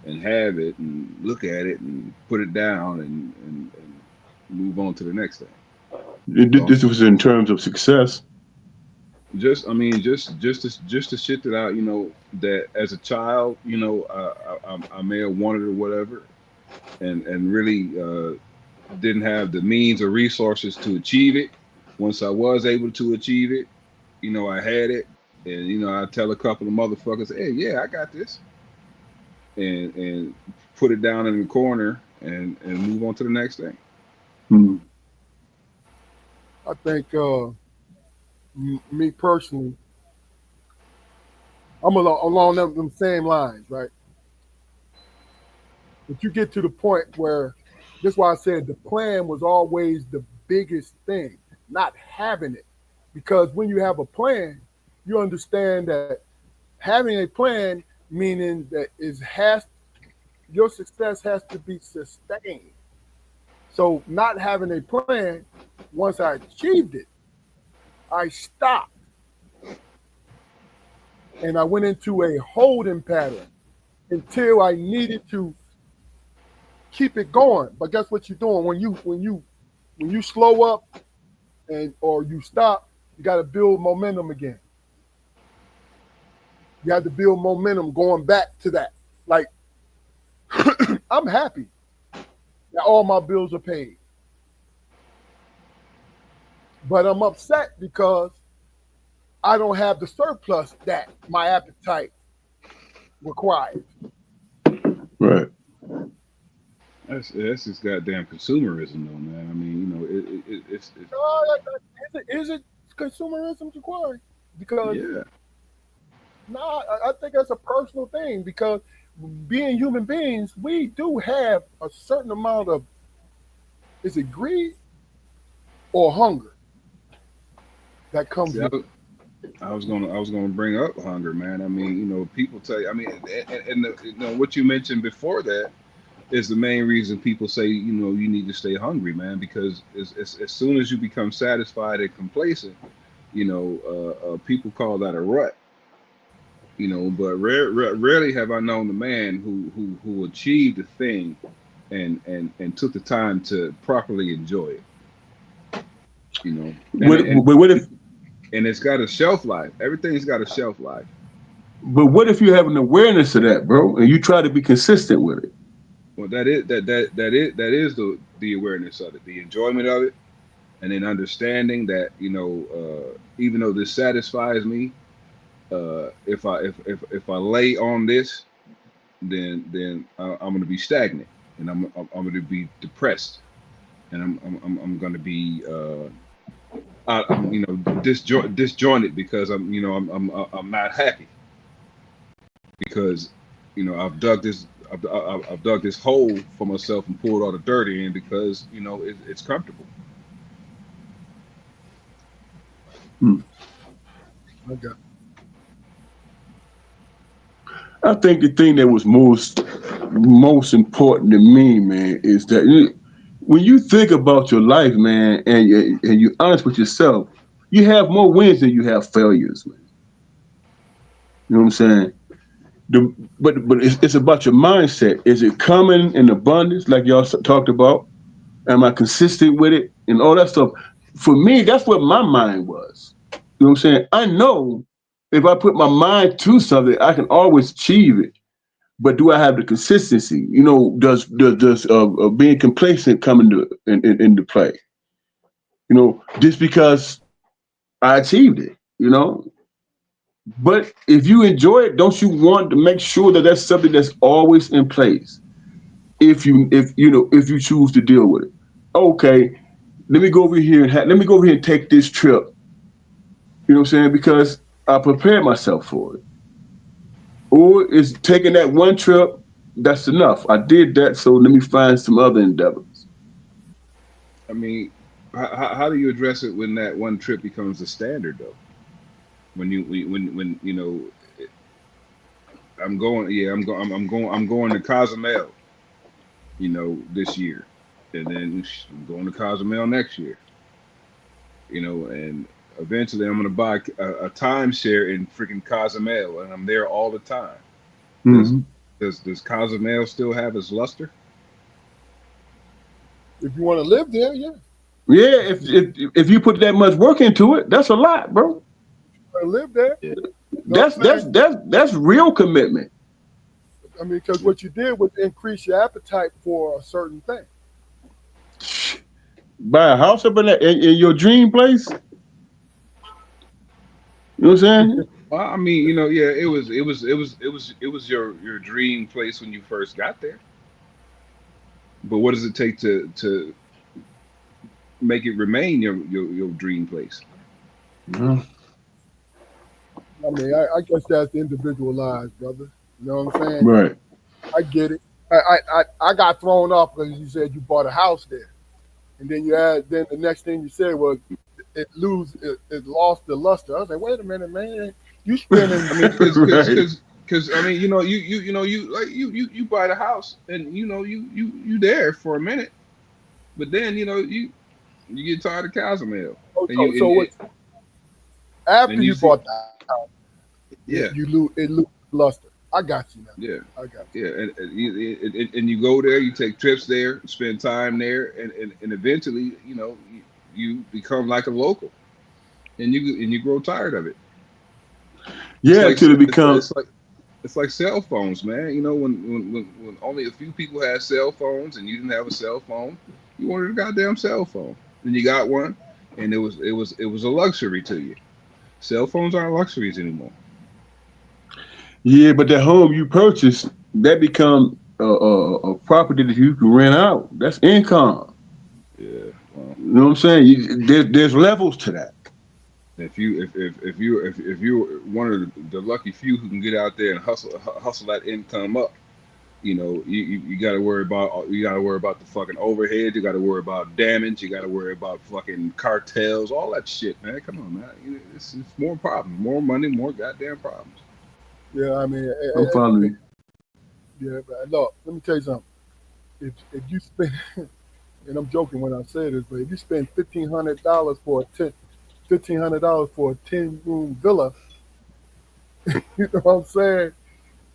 and have it and look at it and put it down and move on to the next thing. This was in terms of success. Just I mean just the shit that I, you know, that as a child, you know, I may have wanted or whatever, and really didn't have the means or resources to achieve it. Once I was able to achieve it, you know, I had it, and you know, I tell a couple of motherfuckers, hey, yeah, I got this, and put it down in the corner and move on to the next thing. Hmm. I think me personally, I'm along them same lines, right? But you get to the point where that's why I said the plan was always the biggest thing, not having it. Because when you have a plan, you understand that, having a plan meaning that your success has to be sustained. So not having a plan, once I achieved it, I stopped. And I went into a holding pattern until I needed to keep it going. But guess what you're doing when you slow up or you stop, you got to build momentum again. You have to build momentum going back to that. Like, I'm happy that all my bills are paid. But I'm upset because I don't have the surplus that my appetite requires. Right. That's just goddamn consumerism, though, man. I mean, you know, it's Is it consumerism required? Because yeah. no, I think that's a personal thing because being human beings, we do have a certain amount of, is it greed or hunger that comes See, with it? I was gonna bring up hunger, man. I mean, you know, people tell you. I mean, and you know what you mentioned before that is the main reason people say, you know, you need to stay hungry, man, because as soon as you become satisfied and complacent, you know, people call that a rut. You know, but rarely have I known the man who achieved a thing and took the time to properly enjoy it. You know, But what if? and it's got a shelf life. Everything's got a shelf life. But what if you have an awareness of that, bro, and you try to be consistent with it? Well, that is the awareness of it, the enjoyment of it, and then understanding that, you know, even though this satisfies me, if I lay on this, then I'm going to be stagnant, and I'm going to be depressed, and I'm going to be you know, disjointed because I'm not happy because, you know, I've dug this hole for myself and poured all the dirt in because, you know, it's comfortable. Okay. I think the thing that was most important to me, man, is that when you think about your life, man, and you're honest with yourself, you have more wins than you have failures, man. You know what I'm saying? But it's about your mindset. Is it coming in abundance, like y'all talked about? Am I consistent with it and all that stuff? For me, that's what my mind was. You know what I'm saying? I know if I put my mind to something, I can always achieve it. But do I have the consistency? You know, does being complacent come into play? You know, just because I achieved it, you know. But if you enjoy it, don't you want to make sure that that's something that's always in place? If you choose to deal with it, okay. Let me go over here and take this trip. You know what I'm saying? Because I prepared myself for it. Or is taking that one trip, that's enough. I did that, so let me find some other endeavors. I mean, how do you address it when that one trip becomes the standard, though? When you know, I'm going, yeah, I'm going to Cozumel, you know, this year, and then I'm going to Cozumel next year, you know, and eventually I'm going to buy a timeshare in freaking Cozumel, and I'm there all the time. Does does Cozumel still have its luster? If you want to live there, yeah. Yeah, if you put that much work into it, that's a lot, bro. I live there. Yeah. No, That's real commitment. I mean, because what you did was increase your appetite for a certain thing. Buy a house up in your dream place. You know what I'm saying? Well, I mean, you know, yeah, it was your dream place when you first got there. But what does it take to make it remain your dream place? Yeah. I mean, I guess that's individualized, brother. You know what I'm saying? Right. I get it. I got thrown off because you said you bought a house there, and then the next thing you said was it lost the luster. I was like, wait a minute, man, You spending I mean, Right. because I mean, you buy the house and you there for a minute, but then you get tired of Cozumel oh, and so what and after you you see bought the house, yeah you lose it lose luster. I got you now. yeah I got yeah and you go there, you take trips there, spend time there, and eventually you become like a local and you grow tired of it. It's Yeah, like till it become. it's like cell phones, man. When only a few people had cell phones and you didn't have a cell phone, you wanted a goddamn cell phone. Then you got one, and it was a luxury to you. Cell phones aren't luxuries anymore. Yeah, but that home you purchase, that become a property that you can rent out. That's income. Yeah. Well, You know what I'm saying? There's levels to that. if you're one of the lucky few who can get out there and hustle that income up, you got to worry about the fucking overhead. You got to worry about damage. You got to worry about fucking cartels, all that shit, man. Come on, man. It's more problems, more money, more goddamn problems. you. Yeah, I mean, I'm following you. yeah. But look, let me tell you something. If you spend, and I'm joking when I say this, but if you spend $1,500 for $1,500 for a 10-room villa, you know what I'm saying?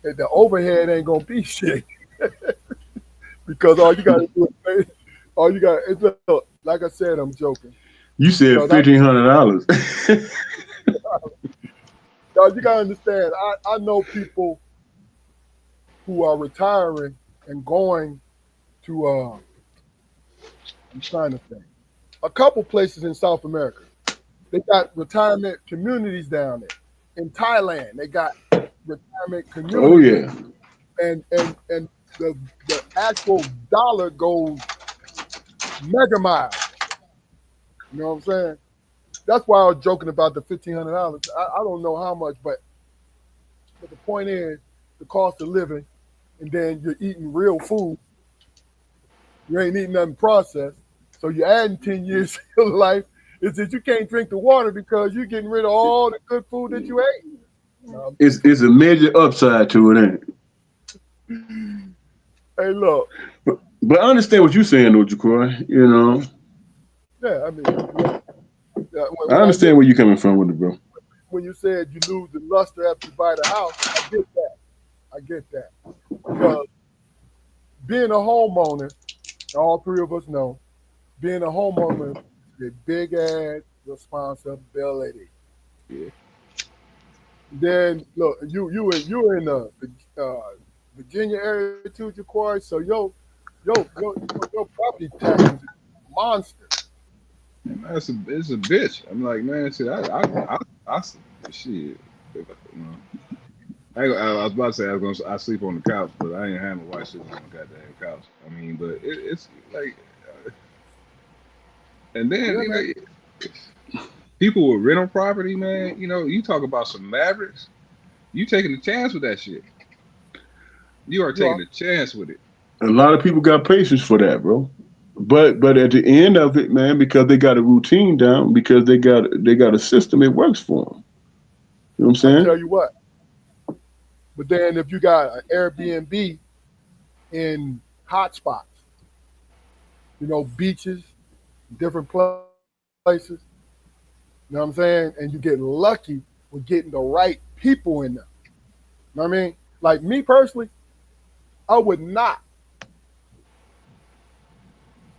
And the overhead ain't gonna be shit because all you gotta do is pay. All you got is look. Like I said, I'm joking You said because $1,500. you gotta understand. I know people who are retiring and going to. I'm trying to think. A couple places in South America. They got retirement communities down there. In Thailand, they got retirement Oh communities, yeah. and the actual dollar goes mega miles. You know what I'm saying? That's why I was joking about the $1,500. I don't know how much, but the point is the cost of living, and then you're eating real food. You ain't eating nothing processed, so you're adding 10 years to your life. Is that you can't drink the water because you're getting rid of all the good food that you ate. No, It's a major upside to it, ain't it? hey, look, But I understand what you're saying, though, Jacory. yeah, I mean, yeah, I when I get understand where you're coming from with it, bro. when you said you lose the luster after you buy the house, I get that. I get that because being a homeowner, all three of us know, being a homeowner is a big ass responsibility. Yeah. Then look, you in the Virginia area too, Jaquari. So your property taxes is monster. Man, it's a bitch. I'm like, man, shit. I shit. I was about to say I sleep on the couch, but I ain't having my wife sleeping on the goddamn couch. I mean, but it's like, and then Yeah, man. people with rental property, man. You talk about some mavericks. You taking a chance with that shit. You are You taking are. a chance with it. A lot of people got patience for that, bro. But at the end of it, man, because they got a routine down, because they got a system, it works for them. You know what I'm I saying? tell you what. But then if you got an Airbnb in hot spots, beaches, different places, you know what I'm saying, and you get lucky with getting the right people in there. You know what I mean? Like me personally, I would not,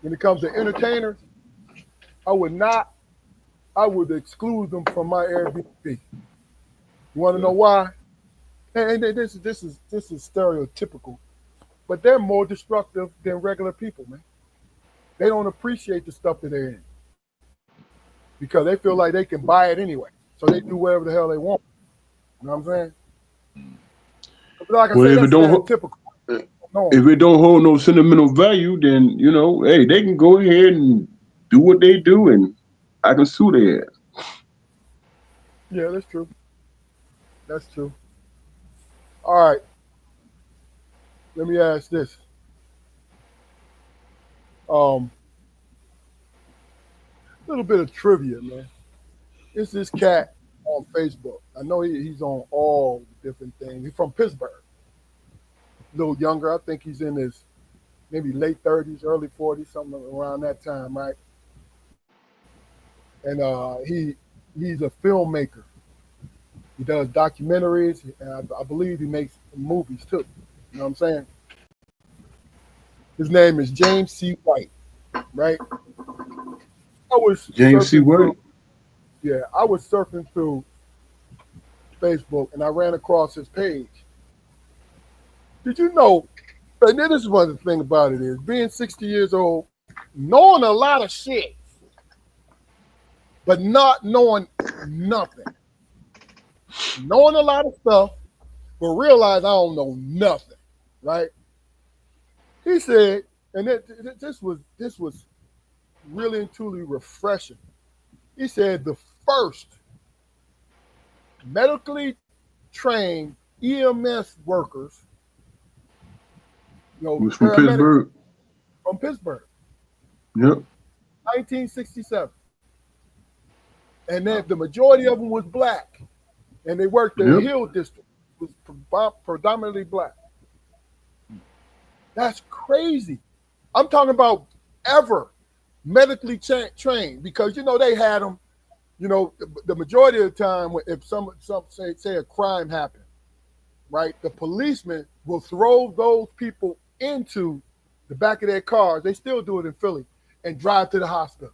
when it comes to entertainers, I would not, I would exclude them from my Airbnb. You want to know Okay. why? And this is stereotypical, but they're more destructive than regular people, man. They don't appreciate the stuff that they're in because they feel like they can buy it anyway. So they do whatever the hell they want. You know what I'm saying? But like I Well, say, that's stereotypical. No, if it don't hold no sentimental value, then hey, they can go ahead and do what they do, and I can sue their ass. yeah, that's true. That's true. All right, let me ask this. A little bit of trivia, man. It's this cat. on Facebook. I know he's on all different things. He's from Pittsburgh. A little younger. I think he's in his maybe late 30s, early 40s, something around that time, right? And he's a filmmaker. He does documentaries, and I believe he makes movies too. You know what I'm saying? His name is James C. White, right? I was James C. White. I was surfing through Facebook and I ran across his page. Did you know? And then this is one of the things about it is being 60 years old, knowing a lot of shit, but not knowing nothing. Knowing a lot of stuff, but realize I don't know nothing, right? He said, and this was really and truly refreshing. He said the first medically trained EMS workers, was from Pittsburgh. From Pittsburgh. Yep. 1967. And then the majority of them was black. And they worked in the Hill District. It was predominantly black. That's crazy. I'm talking about ever medically trained, because they had them. The majority of the time, if some say a crime happened, right, the policemen will throw those people into the back of their cars. They still do it in Philly, and drive to the hospital.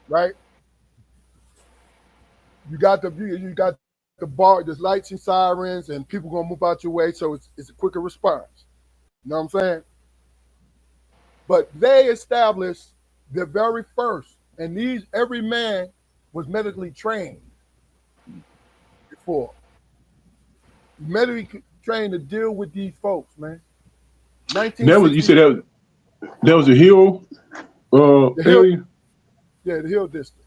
Right? You got the bar, there's lights and sirens, and people gonna move out your way, so it's a quicker response. You know what I'm saying? But they established the very first, and every man was medically trained before. Medically trained to deal with these folks, man. You said that was a Hill area? Yeah, the Hill District.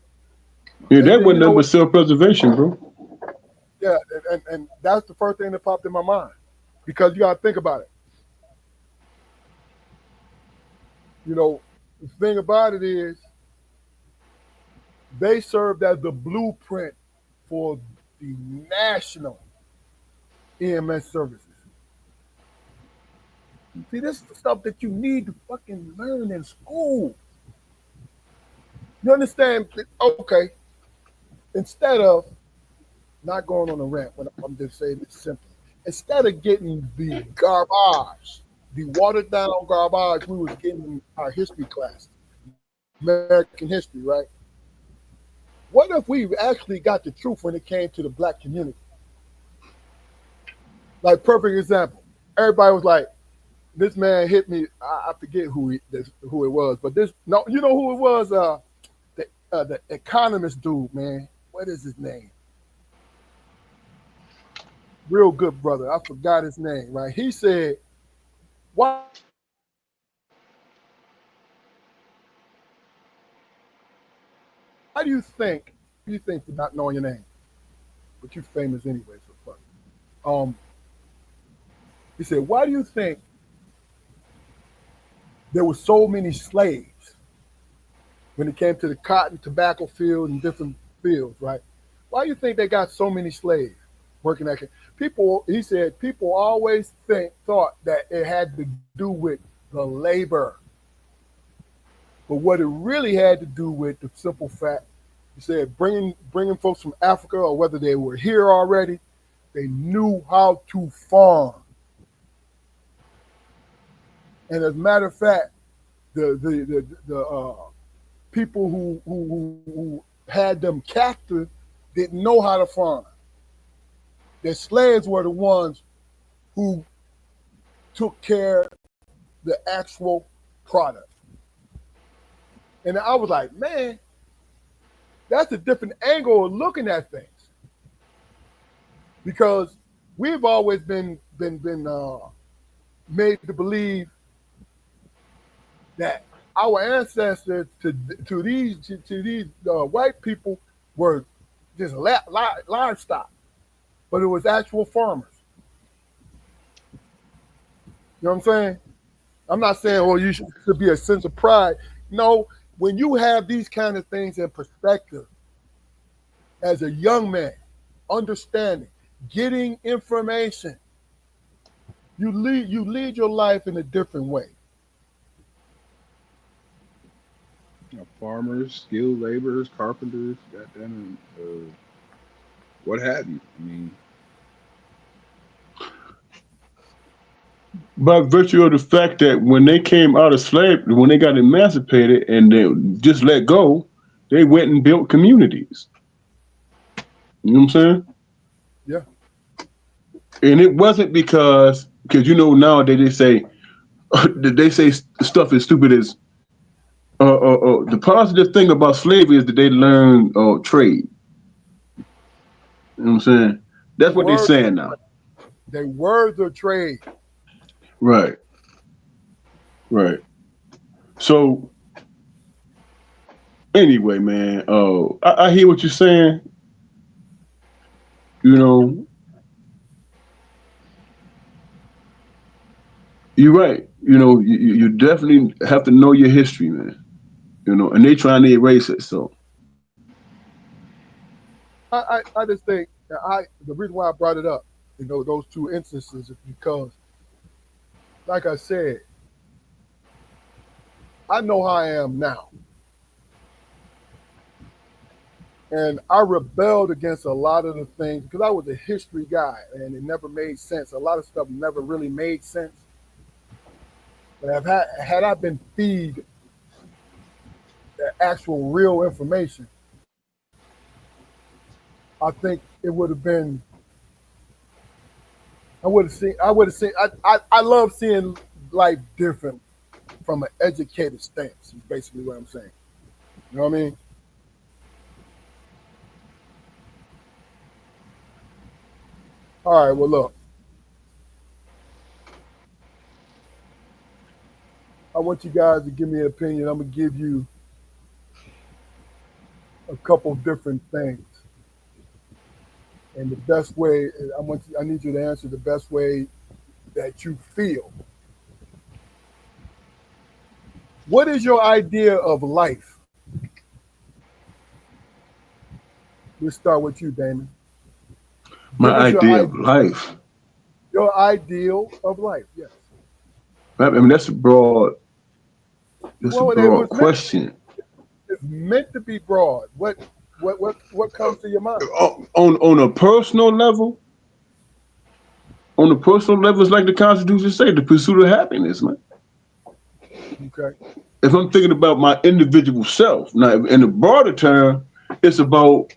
Yeah, that wasn't nothing but self-preservation, bro. Yeah, and that's the first thing that popped in my mind, because you gotta think about it. The thing about it is they served as the blueprint for the national EMS services. See, this is the stuff that you need to fucking learn in school. You understand? Okay. Instead of not going on a rant, but I'm just saying it simply. Instead of getting the garbage, the watered down garbage we was getting in our history class, American history, right? What if we actually got the truth when it came to the black community? Like, perfect example. Everybody was like, this man hit me. I forget who it was, but you know who it was? The economist dude, man. What is his name? Real good brother. I forgot his name, right? He said, why do you think for not knowing your name? But you're famous anyway, so fuck. He said, why do you think there were so many slaves when it came to the cotton, tobacco field, and different fields, right? Why do you think they got so many slaves working that? He said, people always thought that it had to do with the labor. But what it really had to do with, the simple fact, he said, bringing folks from Africa, or whether they were here already, they knew how to farm. And as a matter of fact, the people who had them captive didn't know how to farm. The slaves were the ones who took care of the actual product. And I was like, man, that's a different angle of looking at things. Because we've always been made to believe that our ancestors to these white people were just livestock, but it was actual farmers. You know what I'm saying? I'm not saying, oh, you should be a sense of pride. No, when you have these kind of things in perspective, as a young man, understanding, getting information, you lead your life in a different way. Farmers, skilled laborers, carpenters, goddamn, what have you. I mean, by virtue of the fact that when they came out of slavery, when they got emancipated and they just let go, they went and built communities. You know what I'm saying? Yeah. And it wasn't because nowadays they say stuff as stupid as the positive thing about slavery is that they learn trade. You know what I'm saying? That's what they're saying now. They were the trade. Right. Right. So anyway, man, I hear what you're saying. You know, you're right. You know, you definitely have to know your history, man. You know, and they trying to erase it. So I just think that the reason why I brought it up, those two instances is because, like I said, I know how I am now. And I rebelled against a lot of the things because I was a history guy and it never made sense. A lot of stuff never really made sense. But had I been fed the actual real information, I think it would have been. I would have seen. I love seeing life different from an educated stance. Is basically what I'm saying. You know what I mean? All right. Well, look. I want you guys to give me an opinion. I'm gonna give you a couple different things. And the best way, I need you to answer the best way that you feel. What is your idea of life? Let's start with you, Damon. My idea of life. Your ideal of life, yes. I mean, that's a broad question. It's meant to be broad. What comes to your mind? On a personal level? On a personal level, it's like the Constitution say, the pursuit of happiness, man. Okay. If I'm thinking about my individual self, now in the broader term, it's about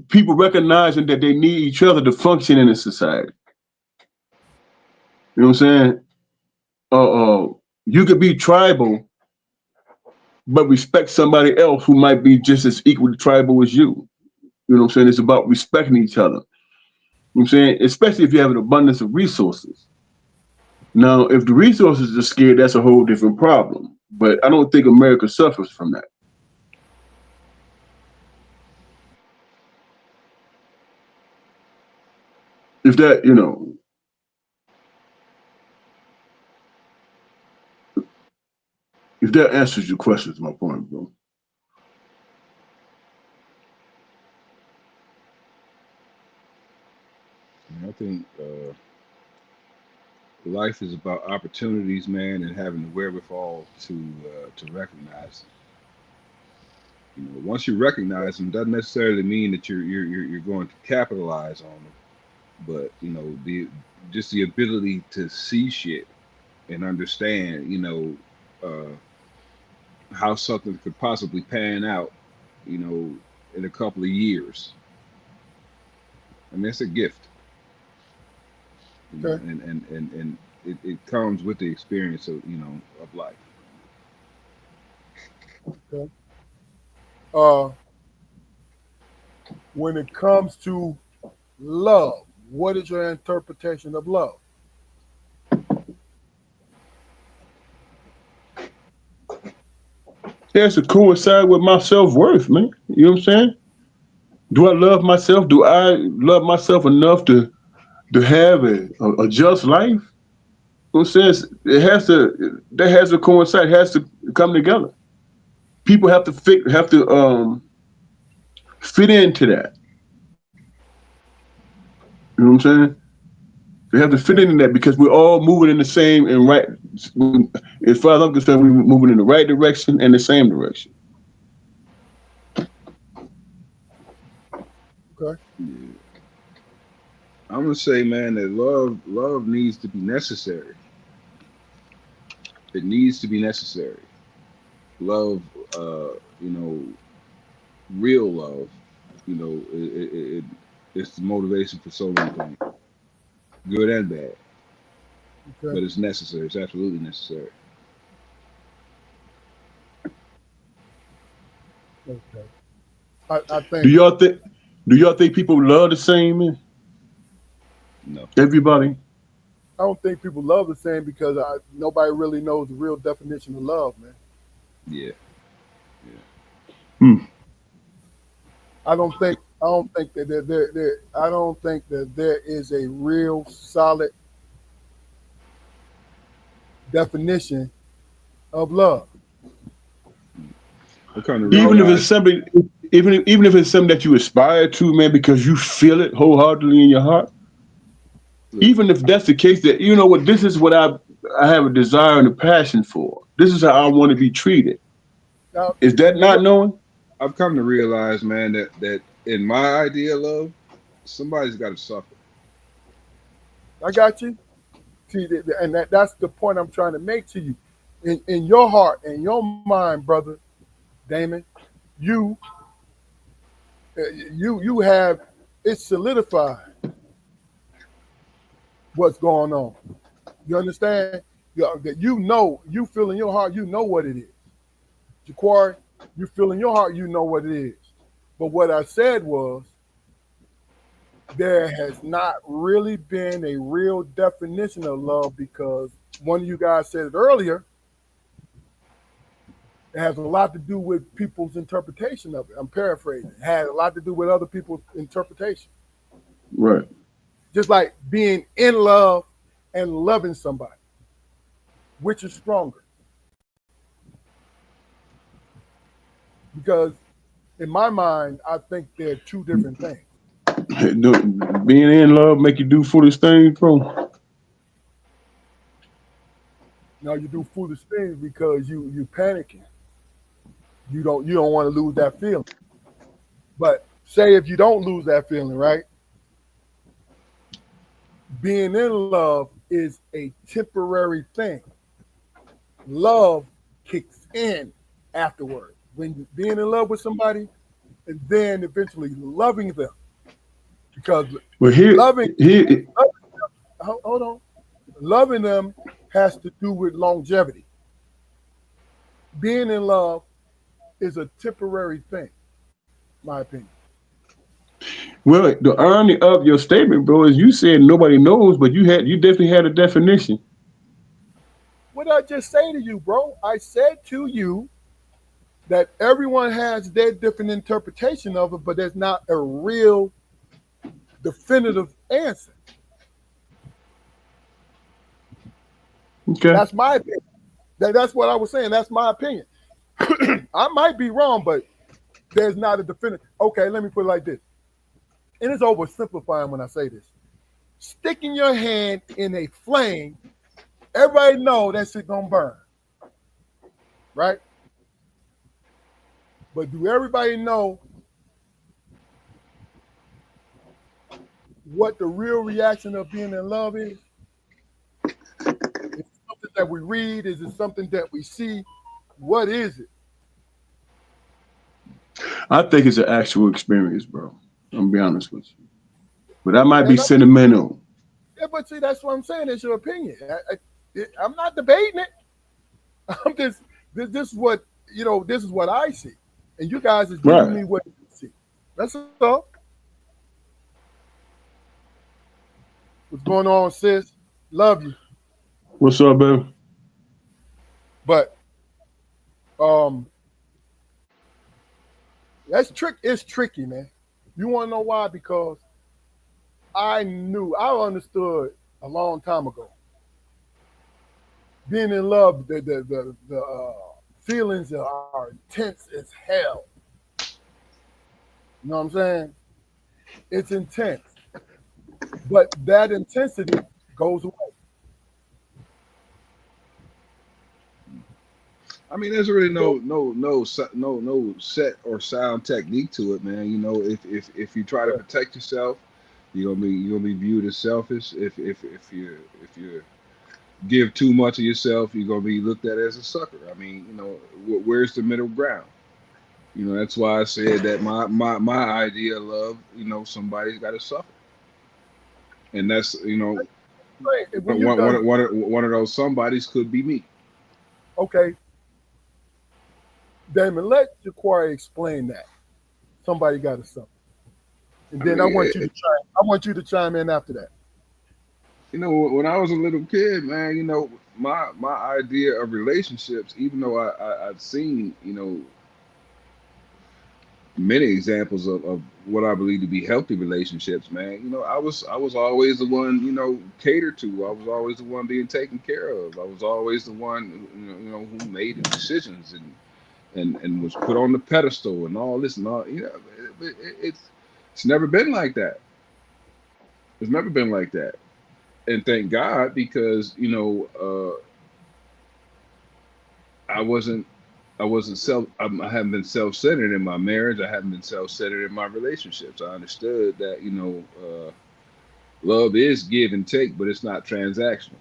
people recognizing that they need each other to function in a society. You know what I'm saying? You could be tribal, but respect somebody else who might be just as equally tribal as you. You know what I'm saying? It's about respecting each other. You know what I'm saying? Especially if you have an abundance of resources. Now, if the resources are scarce, that's a whole different problem. But I don't think America suffers from that. If that, if that answers your question, is my point, bro. I think life is about opportunities, man, and having the wherewithal to recognize them. Once you recognize them, doesn't necessarily mean that you're going to capitalize on them, but the ability to see shit and understand, how something could possibly pan out, in a couple of years. I mean, it's a gift. Okay. And it comes with the experience of life. Okay. When it comes to love, what is your interpretation of love? It has to coincide with my self-worth, man. You know what I'm saying? Do I love myself? Do I love myself enough to have a just life? You know what I'm saying? That has to coincide, it has to come together. People have to fit into that. You know what I'm saying? They have to fit into that because we're all moving in the same and right. As far as I'm concerned, we're moving in the right direction and the same direction. Okay. I'm gonna say, man, that love needs to be necessary. It needs to be necessary. Love, you know, real love, you know, it's the motivation for so many things, good and bad. Okay. But it's necessary. It's absolutely necessary. Okay. I Do think y'all think? Do y'all think people love the same, man? No. Everybody. I don't think people love the same because nobody really knows the real definition of love, man. Yeah. Hmm. I don't think that I don't think that there is a real solid definition of love. I'm kind of You know, Even if it's realize. something, even if it's something that you aspire to, man, because you feel it wholeheartedly in your heart. Look, Even if that's the case, that you know what, this is what I have a desire and a passion for. This is how I want to be treated. now, Is that not knowing? I've come to realize, man, that in my idea of love, somebody's got to suffer. I got you. See, and that's the point I'm trying to make to you. In your heart, in your mind, brother Damon, you you have it solidified what's going on. You understand? That you know, you feel in your heart, you know what it is. Jaquari, you feel in your heart, you know what it is. But what I said was there has not really been a real definition of love because one of you guys said it earlier. It has a lot to do with people's interpretation of it. I'm paraphrasing. It has a lot to do with other people's interpretation. Right. Just like being in love and loving somebody, which is stronger? Because in my mind, I think they're two different things. Being in love make you do foolish things, bro. Now you do foolish things because you panicking. You don't want to lose that feeling. But say if you don't lose that feeling, right? Being in love is a temporary thing. Love kicks in afterward. When you're being in love with somebody and then eventually loving them. Because Well, loving, here, hold on, loving them has to do with longevity. Being in love is a temporary thing, my opinion. well, the irony of your statement, bro, is you said nobody knows, but you definitely had a definition. What did I just say to you, bro? I said to you that everyone has their different interpretation of it, but there's not a real definitive answer. Okay. That's my opinion. That's what I was saying. That's my opinion. I might be wrong, but there's not a definitive. Okay, let me put it like this. And it's oversimplifying when I say this. Sticking your hand in a flame, everybody know that shit gonna burn, right? But do everybody know what the real reaction of being in love is? Is it something that we read? Is it something that we see? What is it? I think it's an actual experience, bro. I'm gonna be honest with you. But that might be And sentimental. yeah, but see, that's what I'm saying. It's your opinion. I'm not debating it. I'm just this is what This is what I see, and you guys is giving Right. me what you see. That's all. What's going on, sis? Love you, What's up, baby? but um, that's trick. It's tricky, man. You want to know why? Because I understood a long time ago. Being in love, the feelings are intense as hell. You know what I'm saying? It's intense, but that intensity goes away. I mean, there's really So, no set or sound technique to it, man. You know, if you try to protect yourself, you're gonna be viewed as selfish. If you give too much of yourself, you're gonna be looked at as a sucker. I mean, you know, where's the middle ground? You know, that's why I said that my idea of love, you know, somebody's got to suffer, and that's, you know, right, when you done, one of those somebodies could be me. okay, Damon, let Jaquari explain that. Somebody got to suffer, and I then I mean, want you to chime. I want you to chime in after that. you know, when I was a little kid, man, you know, my idea of relationships, even though I've seen, you know, many examples of what I believe to be healthy relationships, man. You know, I was always the one, you know, catered to. I was always the one being taken care of. I was always the one, who made the decisions and was put on the pedestal and all this and all. You know, it's never been like that. It's never been like that. And thank God, because I wasn't I haven't been self-centered in my marriage. I haven't been self-centered in my relationships. I understood that, love is give and take, but it's not transactional.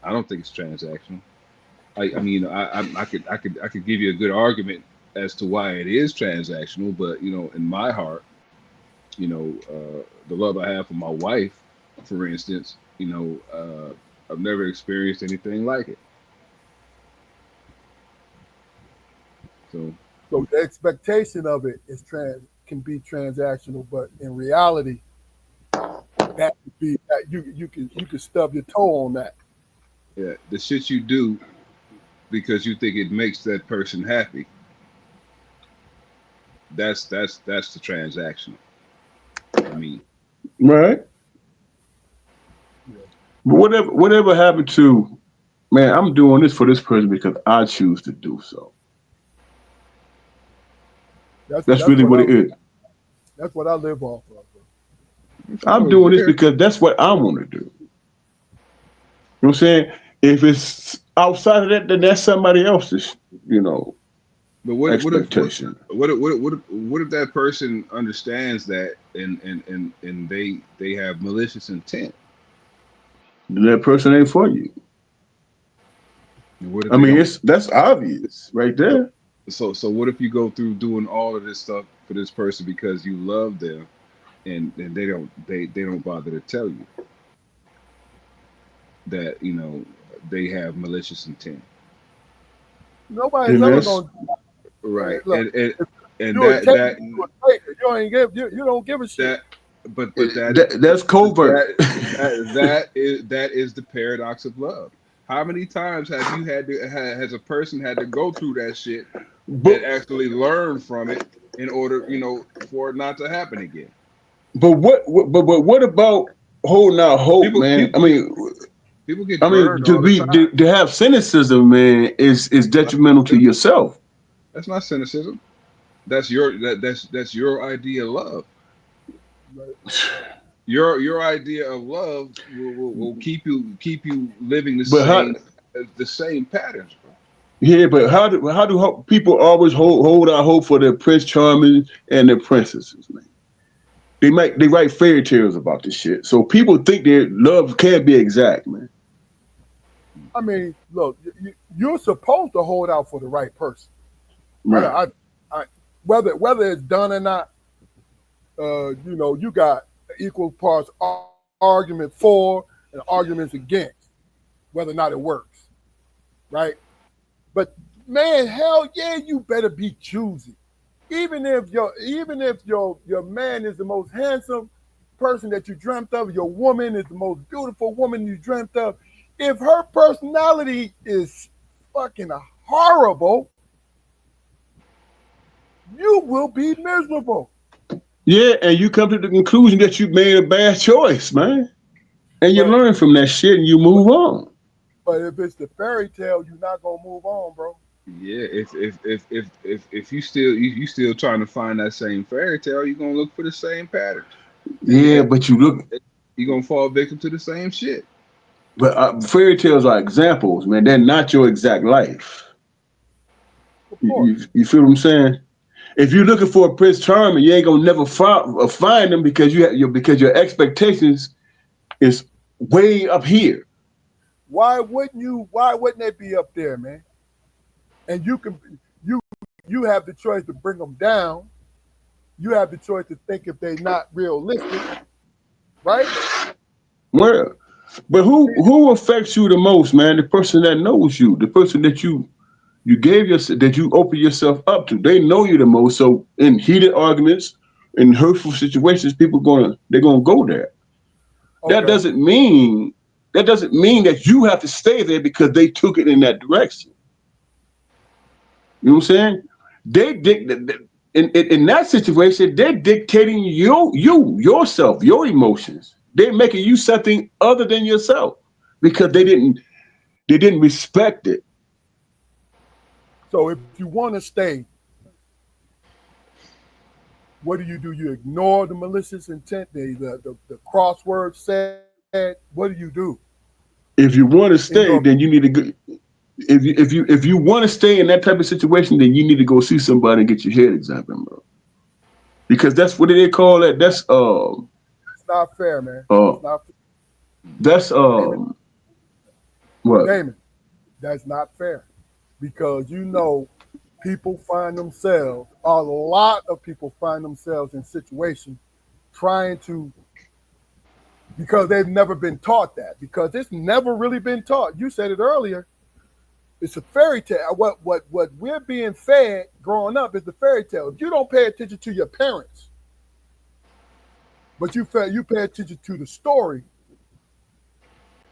I don't think it's transactional. I mean, I could give you a good argument as to why it is transactional, but in my heart, the love I have for my wife, for instance, I've never experienced anything like it. So So the expectation of it is can be transactional, but in reality, that could be that you can stub your toe on that. yeah, the shit you do because you think it makes that person happy, that's the transactional. I mean, Right. Yeah. But whatever happened to, man, I'm doing this for this person because I choose to do so. That's That's that's really what what I it is. that's what I live off of. Bro. if I I'm was doing this there, because that's what I want to do. You know what I'm saying? If it's outside of that, then that's somebody else's, but expectation. what if that person understands that and they have malicious intent? That person ain't for you. And what if I they mean, don't? that's obvious right So there. so what if you go through doing all of this stuff for this person because you love them and they don't bother to tell you that they have malicious intent, Nobody's And ever that's gonna right? look. And If and you're a that taker, that you're a taker. You ain't give you don't give a shit. that but that's covert. that is the paradox of love. How many times have you has a person had to go through that shit but and actually learn from it in order, for it not to happen again? but what about holding out hope, People man? I people get mean, people get I mean, burned all the time. to have cynicism, man, is That's not detrimental to cynicism. yourself. That's not cynicism. That's your idea of love. But Your idea of love will keep you living the But how? same patterns, bro. Yeah, but how do people always hold out hope for their prince charming and their princesses, man? They write fairy tales about this shit, so people think that love can't be exact, man. I mean, look, you're supposed to hold out for the right person. I, Right. I, I whether it's done or not, you got equal parts argument for and arguments against whether or not it works, right? But man, hell yeah, you better be choosy. Even if your man is the most handsome person that you dreamt of, your woman is the most beautiful woman you dreamt of. If her personality is fucking horrible, you will be miserable. Yeah, and you come to the conclusion that you made a bad choice, man, and you But learn from that shit and you but, move on. but if it's the fairy tale, you're not gonna move on, bro. Yeah, if you still trying to find that same fairy tale, you're gonna look for the same patterns. Yeah, but you look, You're gonna fall victim to the same shit. but fairy tales are examples, man. They're not your exact life. Of You, course. you feel what I'm saying? If you're looking for a Prince Charming, you ain't gonna never find them because because your expectations is way up here. Why wouldn't they be up there, man? And you you have the choice to bring them down. You have the choice to think if they're not realistic, right? Where? But who affects you the most, man? The person that knows you, the person that you gave yourself, that you open yourself up to. They know you the most. So in heated arguments, in hurtful situations, they're gonna go there. That Okay. doesn't mean that doesn't mean that you have to stay there because they took it in that direction. You know what I'm saying? They in that situation, they're dictating yourself, your emotions. They're making you something other than yourself because they didn't respect it. So if you want to stay, what do? You ignore the malicious intent, the crossword said. What do? If you want to In your stay, then you need to go. If you want to stay in that type of situation, then you need to go see somebody and get your head examined, bro. Because that's what they call that. It's not fair, man. Uh It's not that's Damon. what. Damon, that's not fair. Because people find themselves, a lot of people find themselves in situations trying to, because they've never been taught that, because it's never really been taught. You said it earlier. It's a fairy tale. What we're being fed growing up is the fairy tale. If you don't pay attention to your parents, but you pay attention to the story,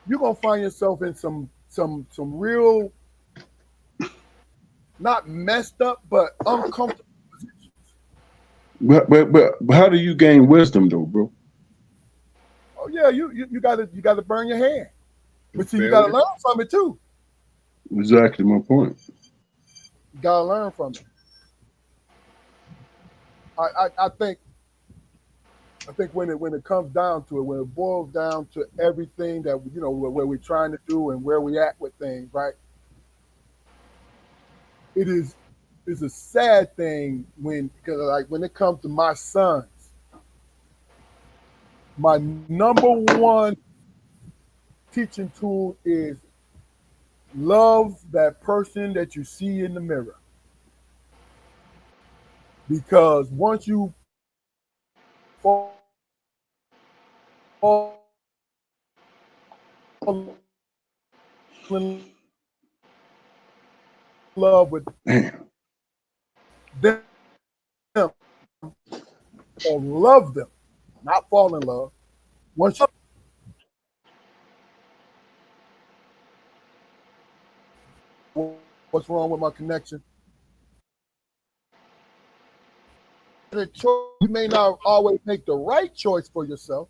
you're gonna find yourself in some real, not messed up but uncomfortable positions. But how do you gain wisdom though, bro? Oh yeah, you gotta burn your hand. Through But see, you gotta failure. learn from it too. Exactly my point. You gotta learn from it. I think when it comes down to it, when it boils down to everything that where we're trying to do and where we at with things, right? It is a sad thing because like when it comes to my sons, my number one teaching tool is love that person that you see in the mirror. Because once you fall in love with Damn. them or love them, not fall in love. Once you what's wrong with my connection? You may not always make the right choice for yourself,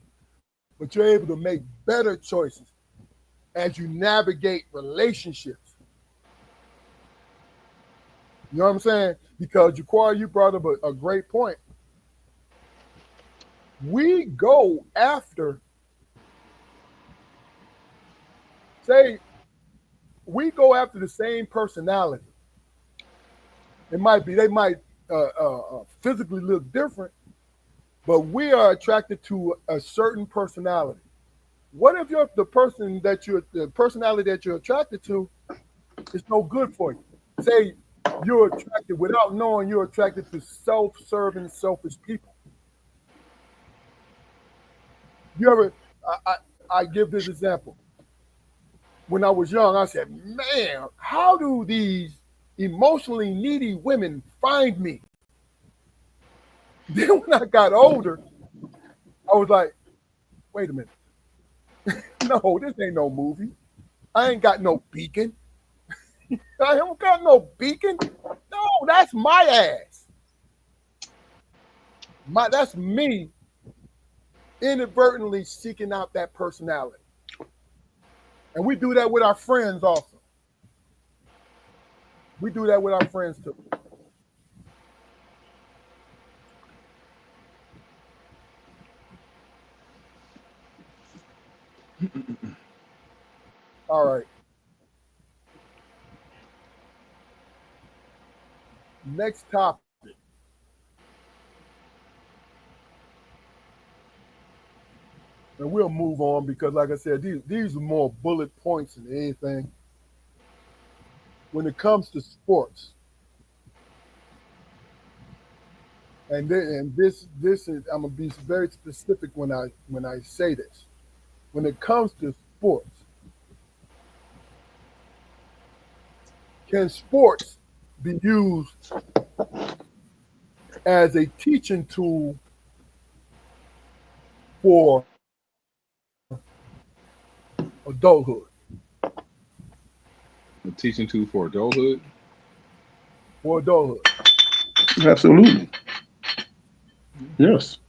but you're able to make better choices as you navigate relationships. You know what I'm saying? Because Jaquar, you brought up a great point. We go after, say, we go after the same personality. They might physically look different, but we are attracted to a certain personality. What if the personality that you're attracted to is no good for you? Say you're attracted without knowing you're attracted to self-serving, selfish people. You ever? I, I give this example. When I was young, I said, "Man, how do these emotionally needy women find me?" Then when I got older, I was like, "Wait a minute, no, this ain't no movie. I ain't got no beacon. I don't got no beacon. No, that's my ass. That's me inadvertently seeking out that personality. And we do that with our friends also. We do that with our friends too. All right. Next topic. And we'll move on because, like I said, these are more bullet points than anything. When it comes to sports, and this is, I'm gonna be very specific when I say this. When it comes to sports, can sports be used as a teaching tool for adulthood? A teaching tool for adulthood? For adulthood. Absolutely. Yes.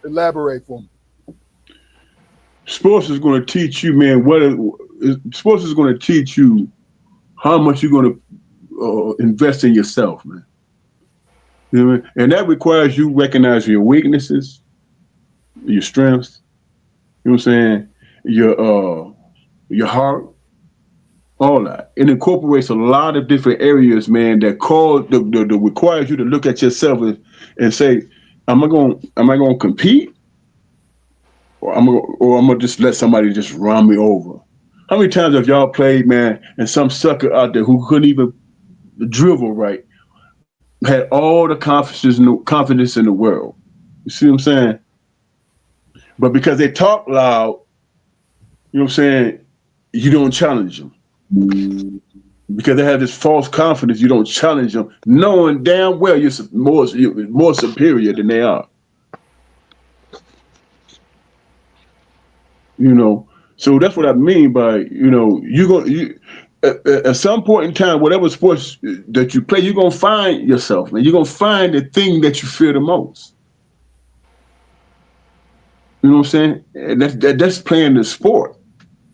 Elaborate for me. Sports is going to teach you, man. Sports is going to teach you how much you're going to invest in yourself, man. You know what I mean? And that requires you recognizing your weaknesses, your strengths. You know what I'm saying? Your heart, all that. It incorporates a lot of different areas, man. That requires you to look at yourself and say, am I going to compete? Or I'm gonna just let somebody just run me over. How many times have y'all played, man, and some sucker out there who couldn't even dribble right had all the confidence in the world? You see what I'm saying? But because they talk loud, you know what I'm saying, you don't challenge them. Because they have this false confidence, you don't challenge them, knowing damn well you're more superior than they are. You know, so that's what I mean by, at some point in time, whatever sports that you play, you're gonna find yourself, man. You're gonna find the thing that you fear the most. You know what I'm saying? And that's playing the sport.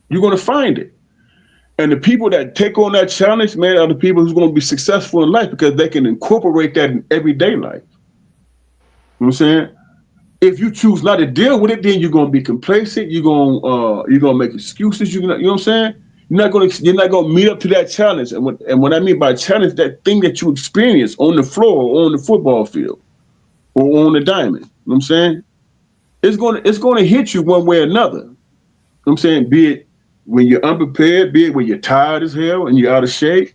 You're gonna find it. And the people that take on that challenge, man, are the people who's gonna be successful in life because they can incorporate that in everyday life. You know what I'm saying? If you choose not to deal with it, then you're gonna be complacent. You're gonna make excuses. You know what I'm saying? You're not gonna meet up to that challenge. And what I mean by challenge, that thing that you experience on the floor, or on the football field, or on the diamond. You know what I'm saying? It's gonna hit you one way or another. You know what I'm saying? Be it when you're unprepared, be it when you're tired as hell and you're out of shape. You know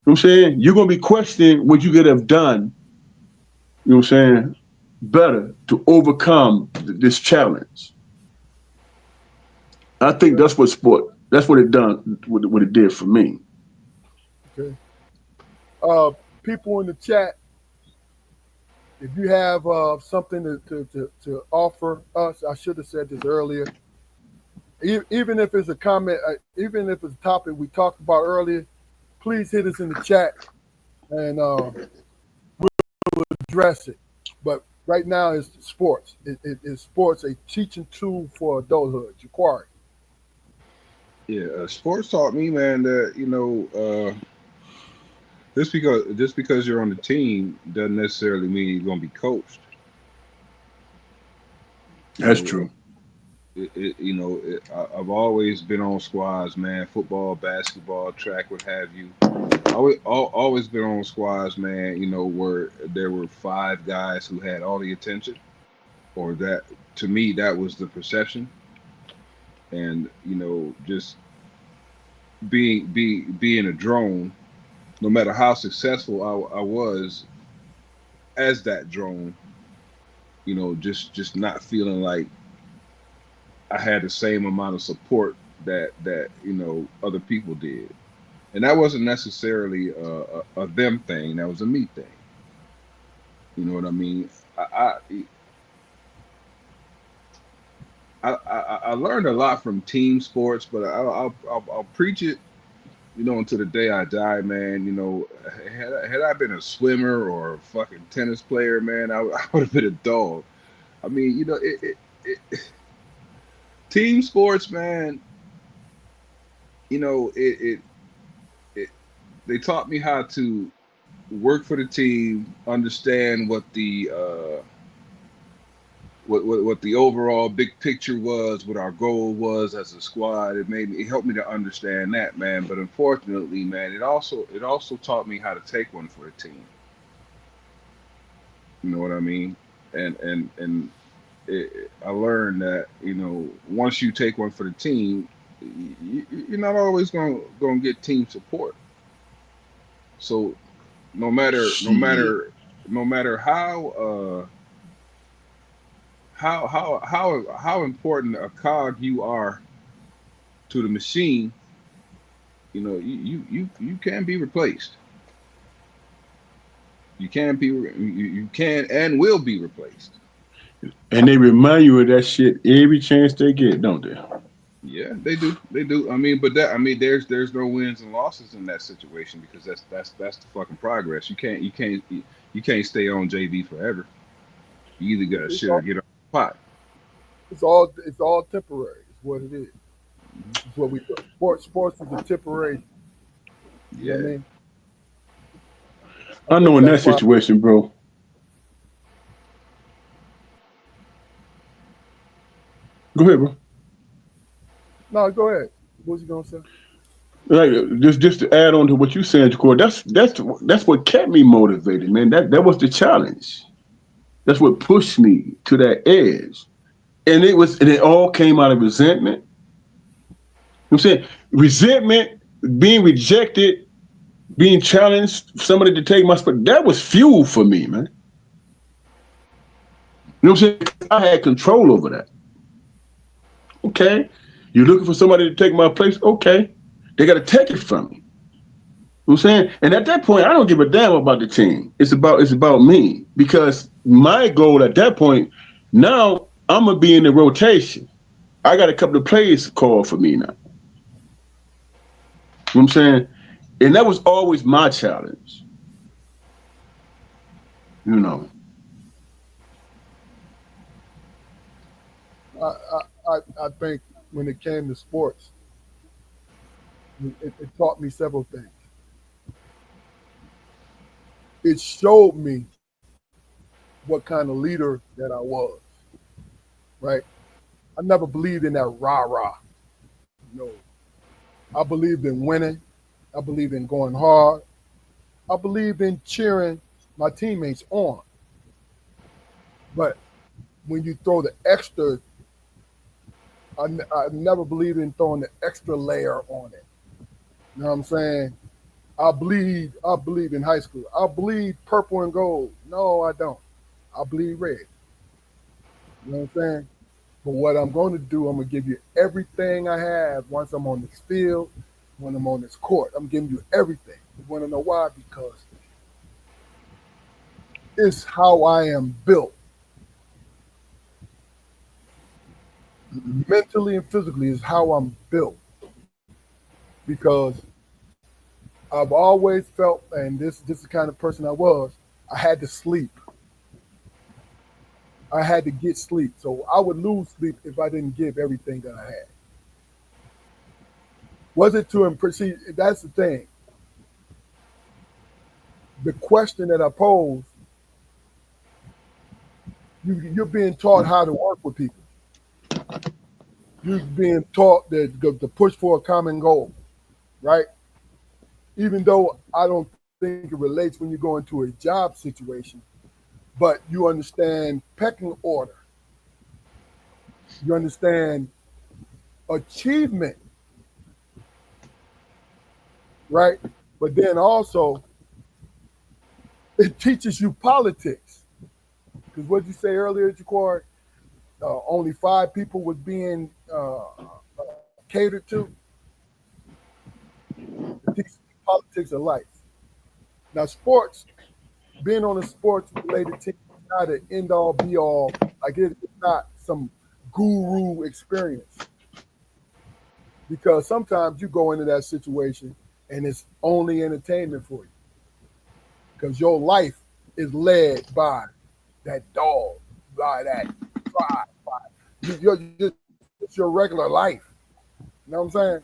what I'm saying? You're gonna be questioning what you could have done. You know what I'm saying? Better to overcome this challenge. I think that's what it done, what it did for me. Okay. People in the chat, if you have something to offer us, I should have said this earlier. Even if it's a comment, even if it's a topic we talked about earlier, please hit us in the chat and we'll address it. But right now, it's sports. It's sports, a teaching tool for adulthood. Ja'Quari. Yeah, sports taught me, man, that just because you're on the team doesn't necessarily mean you're gonna be coached. That's true. I've always been on squads, man. Football, basketball, track, what have you. Always been on squads, man. Where there were 5 guys who had all the attention, or that to me that was the perception, and just being a drone. No matter how successful I was as that drone, just not feeling like I had the same amount of support that other people did, and that wasn't necessarily a them thing. That was a me thing. You know what I mean? I learned a lot from team sports, but I'll preach it, until the day I die, man. Had I been a swimmer or a fucking tennis player, man, I would have been a dog. I mean, team sports, man. It they taught me how to work for the team, understand what the what the overall big picture was, what our goal was as a squad. It helped me to understand that, man. But unfortunately, man, it also taught me how to take one for the team. You know what I mean? And I learned that, you know, once you take one for the team, you're not always gonna get team support. So no matter no Shit. matter no matter how important a cog you are to the machine, you know, you can be replaced. You can and will be replaced. And they remind you of that shit every chance they get, don't they? Yeah, they do. I mean, there's no wins and losses in that situation because that's the fucking progress. You can't stay on JV forever. You either got to It's shit or all get off the pot. it's all temporary. It's what it is. It's what we do. Sports is a temporary. You know what I Yeah. mean? I I know think in that that's why. situation, bro. Go ahead, bro. No, go ahead. What was you gonna say? Like just to add on to what you saying, Jacory, that's what kept me motivated, man. That was the challenge. That's what pushed me to that edge. And it all came out of resentment. You know what I'm saying? Resentment, being rejected, being challenged, somebody to take my spot, that was fuel for me, man. You know what I'm saying? I had control over that. Okay. You're looking for somebody to take my place? Okay. They gotta take it from me. You know what I'm saying? And at that point, I don't give a damn about the team. It's about me. Because my goal at that point, now I'm gonna be in the rotation. I got a couple of plays called for me now. You know what I'm saying? And that was always my challenge. You know. I I think when it came to sports, it taught me several things. It showed me what kind of leader that I was. Right? I never believed in that rah rah. No, I believed in winning. I believed in going hard. I believed in cheering my teammates on. But when you throw the extra, I never believed in throwing the extra layer on it. You know what I'm saying? I bleed in high school. I bleed purple and gold. No, I don't. I bleed red. You know what I'm saying? But what I'm going to do, I'm going to give you everything I have once I'm on this field, when I'm on this court. I'm giving you everything. You want to know why? Because it's how I am built, mentally and physically, is how I'm built. Because I've always felt, and this is the kind of person I was, I had to sleep. I had to get sleep. So I would lose sleep if I didn't give everything that I had. Was it to impress? See, that's the thing. The question that I pose, you're being taught how to work with people. You're being taught that to push for a common goal, right? Even though I don't think it relates when you go into a job situation, but you understand pecking order. You understand achievement, right? But then also, it teaches you politics. Because what did you say earlier, Jaquar? Only 5 people was being catered to. It teaches you politics of life. Now, sports, being on a sports related team is not an end all be all. Like it's not some guru experience. Because sometimes you go into that situation and it's only entertainment for you. Because your life is led by that dog, by that tribe, it's your regular life. You know what I'm saying?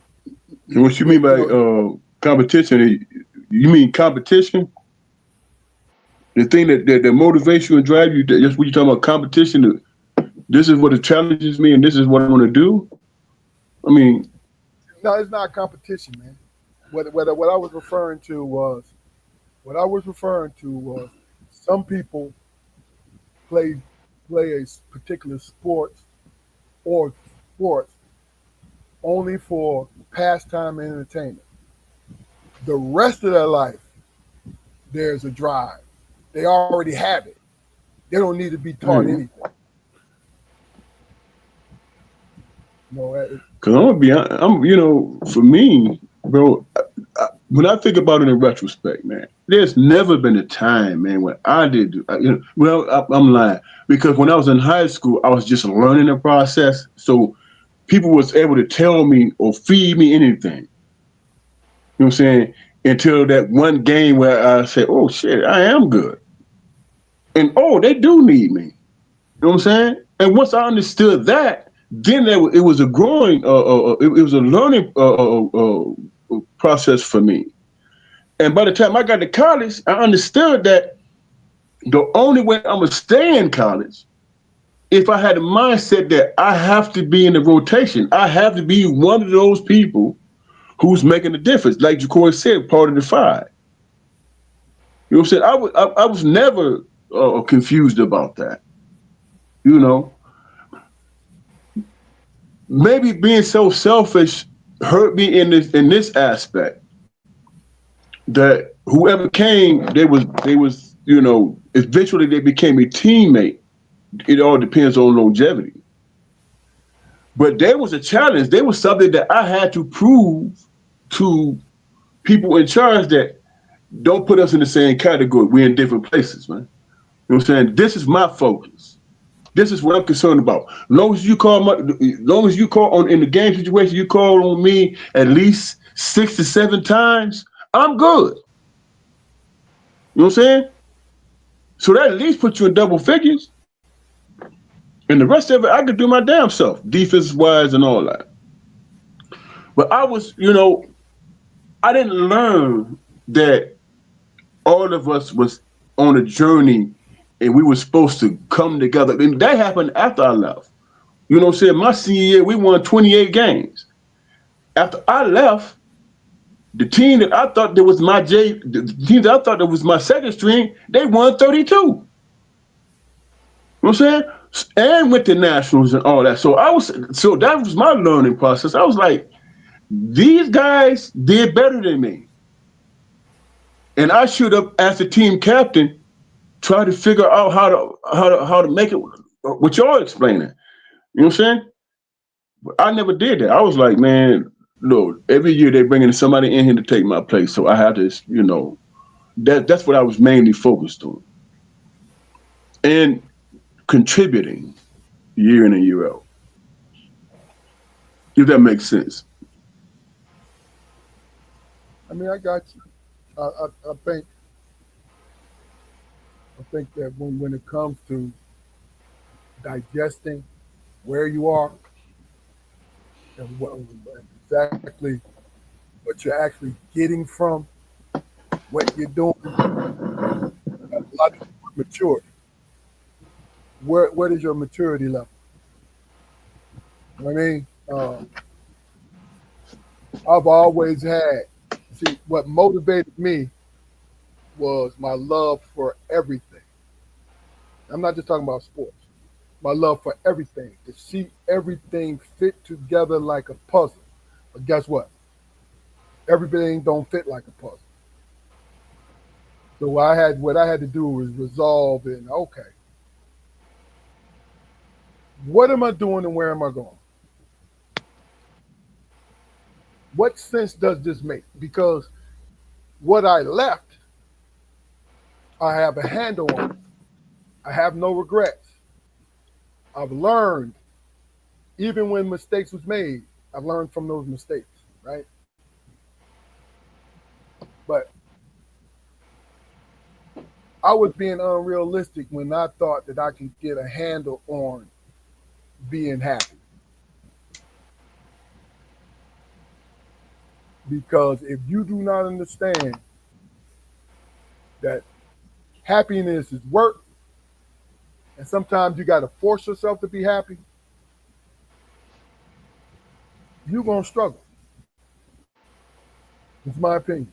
And what you mean You by know, competition? You mean competition? The thing that motivates you and drive you, that's what you're talking about, competition. This is what it challenges me and this is what I want to do. I mean, No, it's not competition, man. What I was referring to was some people play a particular or sports only for pastime and entertainment. The rest of their life, there's a drive. They already have it. They don't need to be taught anything. Because I'm gonna be, for me, bro. When I think about it in retrospect, man, there's never been a time, man, when I did. I'm lying because when I was in high school, I was just learning the process. So people was able to tell me or feed me anything. You know what I'm saying? Until that one game where I said, "Oh shit, I am good," and oh, they do need me. You know what I'm saying? And once I understood that, then it was a growing, it was a learning process for me. And by the time I got to college, I understood that the only way I'm gonna stay in college if I had a mindset that I have to be in the rotation. I have to be one of those people who's making a difference. Like Jacory said, part of the five. You know what I'm saying? I was never confused about that. You know, maybe being so selfish hurt me in this aspect. That whoever came, they was eventually they became a teammate. It all depends on longevity. But there was a challenge. There was something that I had to prove to people in charge that don't put us in the same category. We're in different places, man. You know what I'm saying? This is my focus. This is what I'm concerned about. Long as you call on in the game situation, you call on me at least 6 to 7 times, I'm good. You know what I'm saying? So that at least puts you in double figures. And the rest of it, I could do my damn self, defense wise and all that. But I was, I didn't learn that all of us was on a journey and we were supposed to come together. And that happened after I left. You know what I'm saying? My senior year, we won 28 games. After I left, the team that I thought that was the team that I thought that was my second string, they won 32. You know what I'm saying? And went to nationals and all that. So that was my learning process. I was like, these guys did better than me. And I should have, as a team captain, try to figure out how to make it what y'all explaining. You know what I'm saying? But I never did that. I was like, man, no, every year they bringing somebody in here to take my place. So I have to, that's what I was mainly focused on. And contributing year in and year out. If that makes sense. I mean, I got you. I think that when it comes to digesting where you are and exactly what you're actually getting from what you're doing, a lot of maturity. What is your maturity level? I mean, I've always had. See, what motivated me was my love for everything. I'm not just talking about sports. My love for everything, to see everything fit together like a puzzle. But guess what? Everything don't fit like a puzzle. So what I had to do was resolve in, okay, what am I doing and where am I going? What sense does this make? Because what I left, I have a handle on. I have no regrets. I've learned, even when mistakes was made, I've learned from those mistakes, right? But I was being unrealistic when I thought that I could get a handle on being happy. Because if you do not understand that happiness is work, and sometimes you got to force yourself to be happy, you're gonna struggle. It's my opinion.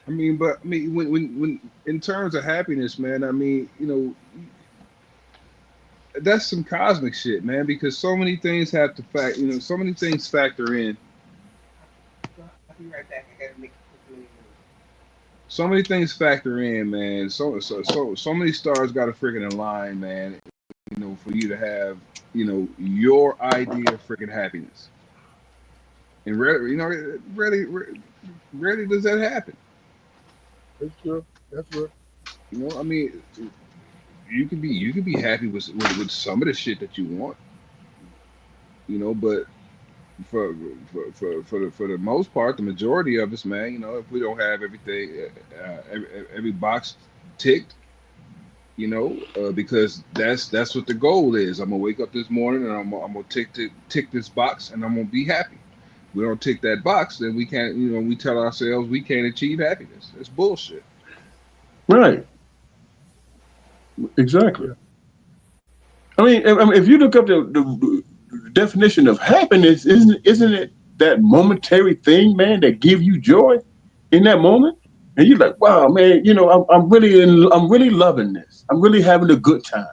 I mean, but I mean, when in terms of happiness, man, I mean, that's some cosmic shit, man, because so many things have to so many things factor in. I'll be right back. I gotta make a quick. So many things factor in, man. So many stars got to freaking align, man. For you to have, your idea of freaking happiness. And rarely does that happen. That's true. That's true. I mean, you can be happy with some of the shit that you want, but for the most part, the majority of us, man, if we don't have everything, every box ticked, because that's what the goal is. I'm gonna wake up this morning and I'm gonna tick this box and I'm gonna be happy. We don't tick that box, then we can't, we tell ourselves we can't achieve happiness. It's bullshit. Right. Exactly. I mean, if you look up the definition of happiness, isn't it that momentary thing, man, that give you joy in that moment? And you're like, wow, man, I'm really loving this. I'm really having a good time.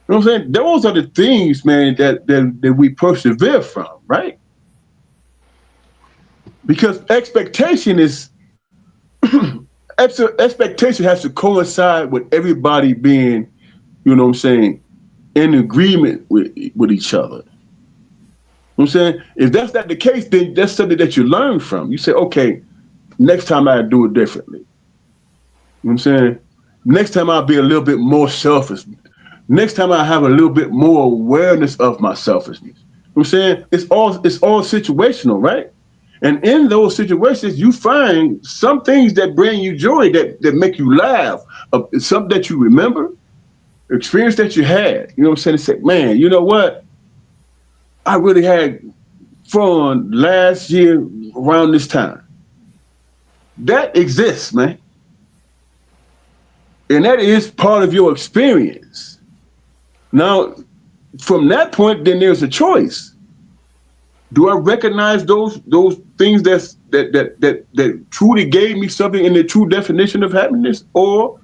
You know what I'm saying? Those are the things, man, that we persevere from, right? Because expectation has to coincide with everybody being, in agreement with each other. You know what I'm saying? If that's not the case, then that's something that you learn from. You say, okay, next time I do it differently. You know what I'm saying? Next time I'll be a little bit more selfish. Next time I have a little bit more awareness of my selfishness. You know what I'm saying? It's all situational, right? And in those situations, you find some things that bring you joy, that make you laugh, something that you remember, experience that you had. You know what I'm saying? It's like, man, you know what? I really had fun last year around this time. That exists, man. And that is part of your experience. Now, from that point, then there's a choice. Do I recognize those things that truly gave me something in the true definition of happiness? Or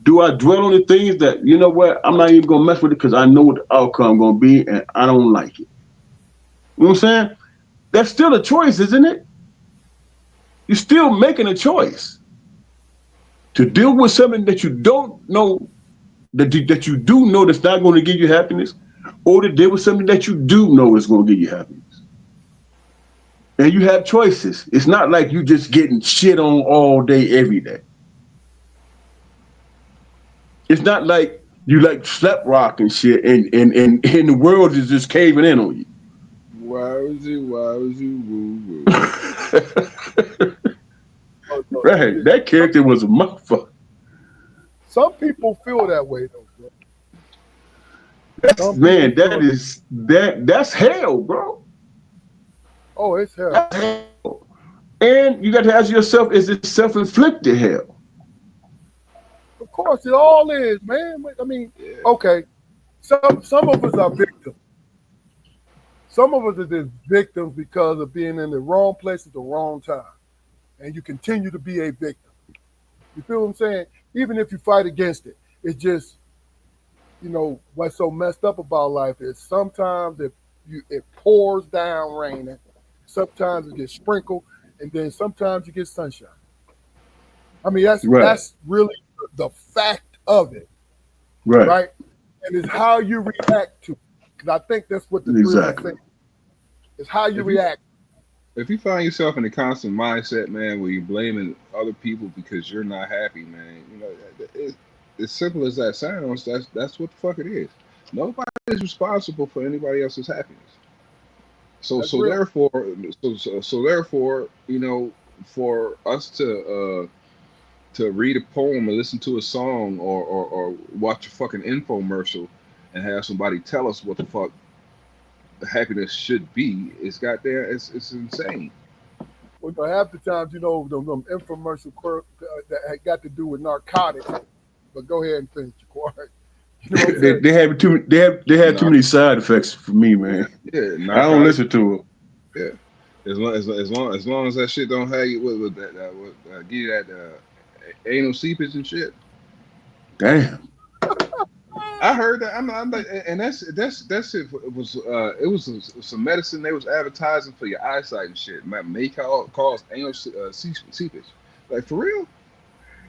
do I dwell on the things that, you know what, I'm not even going to mess with it because I know what the outcome going to be and I don't like it? You know what I'm saying? That's still a choice, isn't it? You're still making a choice to deal with something that you don't know, that you do know that's not going to give you happiness, or to deal with something that you do know is going to give you happiness. And you have choices. It's not like you just getting shit on all day, every day. It's not like you like slap rock and shit and the world is just caving in on you. Wowzy, woo, woo. Right. That character was a motherfucker. Some people feel that way though, bro. Man, that's hell, bro. Oh, it's hell. That's hell. And you got to ask yourself, is it self-inflicted hell? Of course, it all is, man. I mean, okay. Some of us are victims. Some of us are just victims because of being in the wrong place at the wrong time. And you continue to be a victim. You feel what I'm saying? Even if you fight against it, it's just, what's so messed up about life is sometimes it pours down raining, sometimes it gets sprinkled, and then sometimes you get sunshine. I mean, that's really the fact of it, right? And it's how you react to it. Because I think that's what the truth is saying. It's how you react. If you find yourself in a constant mindset, man, where you're blaming other people because you're not happy, man, as simple as that sounds, that's what the fuck it is. Nobody is responsible for anybody else's happiness. So therefore, for us to read a poem or listen to a song or watch a fucking infomercial and have somebody tell us what the fuck happiness should be, it's insane. Well, half the times, them infomercial that had got to do with narcotics. But go ahead and finish, Jaquari. You know what I'm saying? they have too many side effects for me, man. Yeah, I don't listen to it. Yeah, as long as that shit don't have you with that give you that anal seepage and shit. Damn. I heard that. I'm like, and that's it was it was some medicine they was advertising for your eyesight and shit. May cause anal seepage. Like for real?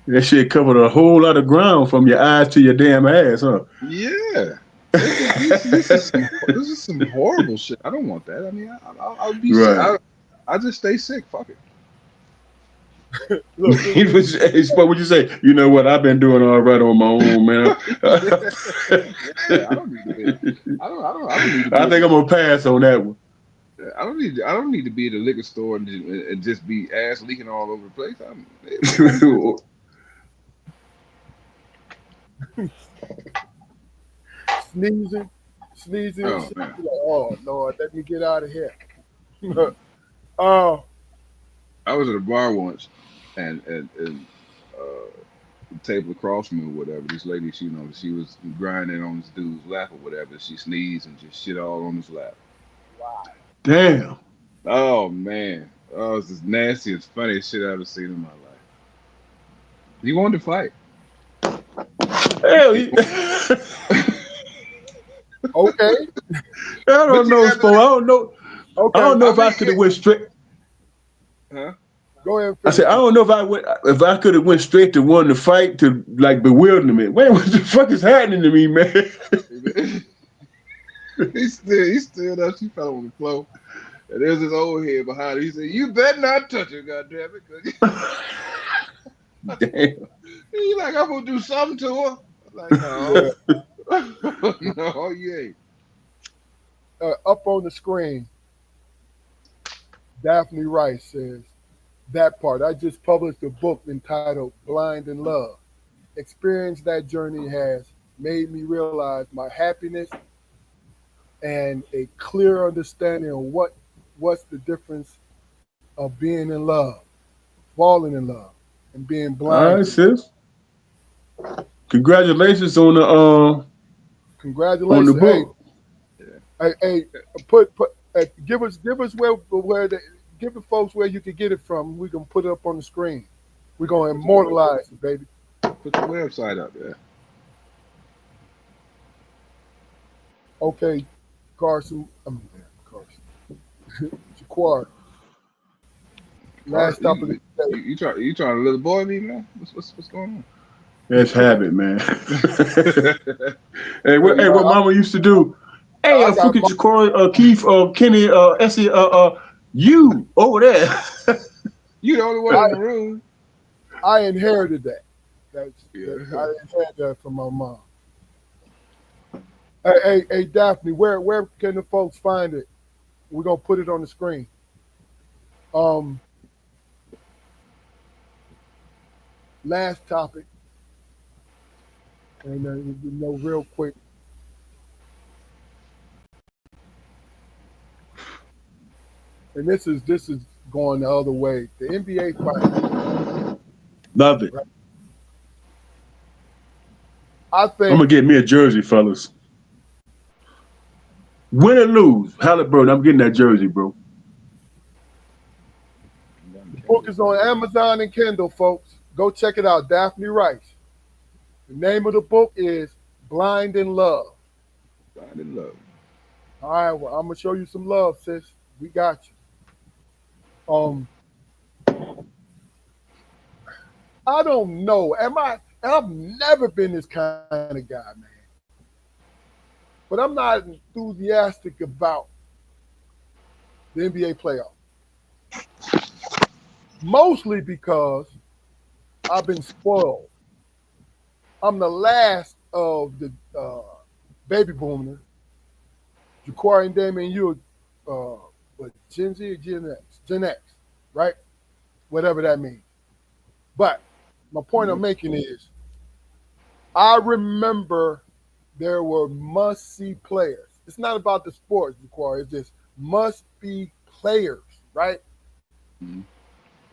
That shit covered a whole lot of ground from your eyes to your damn ass, huh? Yeah. This is some horrible shit. I don't want that. I mean, I'll be Right. sick. I just stay sick. Fuck it. Look, What would you say? You know what? I've been doing all right on my own, man. Yeah, I don't need to be. I don't need to be. I think I'm gonna pass on that one. I don't need to be at the liquor store and just be ass leaking all over the place. sneezing. Oh, Shit. man. Like, oh Lord, let me get out of here. Oh, I was at a bar once, and the table across from me or whatever. This lady, she was grinding on this dude's lap or whatever. She sneezed and just shit all on his lap. wow. Damn. Oh man, oh, it's as nasty and funniest shit I've ever seen in my life. He wanted to fight. Hell, Okay. I don't know, Spo. I don't know. Okay. I don't know if I could have went straight. Huh? Go ahead. And I said I don't know if I could have went straight to one to fight to like bewilderment. Man, what the fuck is happening to me, man? he stood up. She fell on the floor. And there's this old head behind her. He said, "You better not touch her, goddammit." Damn. He like, "I'm gonna do something to her." I'm like, no, no, you ain't. Up on the screen, Daphne Rice says that part. I just published a book entitled "Blind in Love." Experience that journey has made me realize my happiness and a clear understanding of what's the difference of being in love, falling in love, and being All blind. right, sis. Congratulations on the Congratulations. on the book. Hey, give us give the folks where you can get it from. We can put it up on the screen. We're gonna immortalize it, baby. Put the website up there. Okay, Carson. Jaquar. Last topic of the day. You trying to little boy me, man? What's going on? That's habit, man. Hey, what Mama used to do? Hey, I got look at Jaquari, Keith, Kenny, Essie, you over there. You the only one in the room. I inherited that. I Yeah. inherited that from my mom. Hey, Daphne, where can the folks find it? We're gonna put it on the screen. Last topic, and real quick. And this is going the other way. The NBA finals. Love it. I I'm think gonna get me a jersey, fellas. Win or lose, Halliburton, I'm getting that jersey, bro. the book is on Amazon and Kindle, folks. Go check it out. Daphne Rice. The name of the book is Blind in Love. Blind in Love. All right, well, I'm gonna show you some love, sis. We got you. I don't know. I've never been this kind of guy, man. But I'm not enthusiastic about the NBA playoffs. Mostly because I've been spoiled. I'm the last of the baby boomers. Jaquari and Damien, you're what, Gen Z or Gen X, right? Whatever that means. But my point I'm making is I remember there were must-see players. It's not about the sports, Jaquari. It's just must-be players, right? Mhm.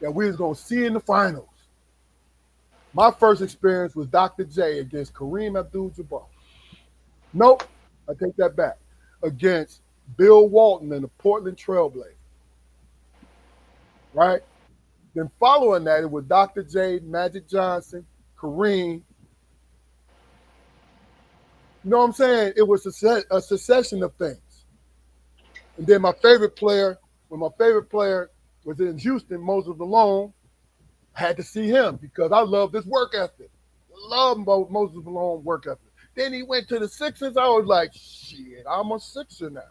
that we was gonna see in the finals. My first experience was Dr. J against Kareem Abdul-Jabbar. Nope, I take that back. Against Bill Walton and the Portland Trailblazers. Right? Then following that, it was Dr. J, Magic Johnson, Kareem. You know what I'm saying? It was a succession of things. And then my favorite player, when my favorite player was in Houston, Moses Malone, I had to see him because I love this work ethic. I love Moses Malone's work ethic. Then he went to the Sixers. I was like, shit, I'm a Sixer now.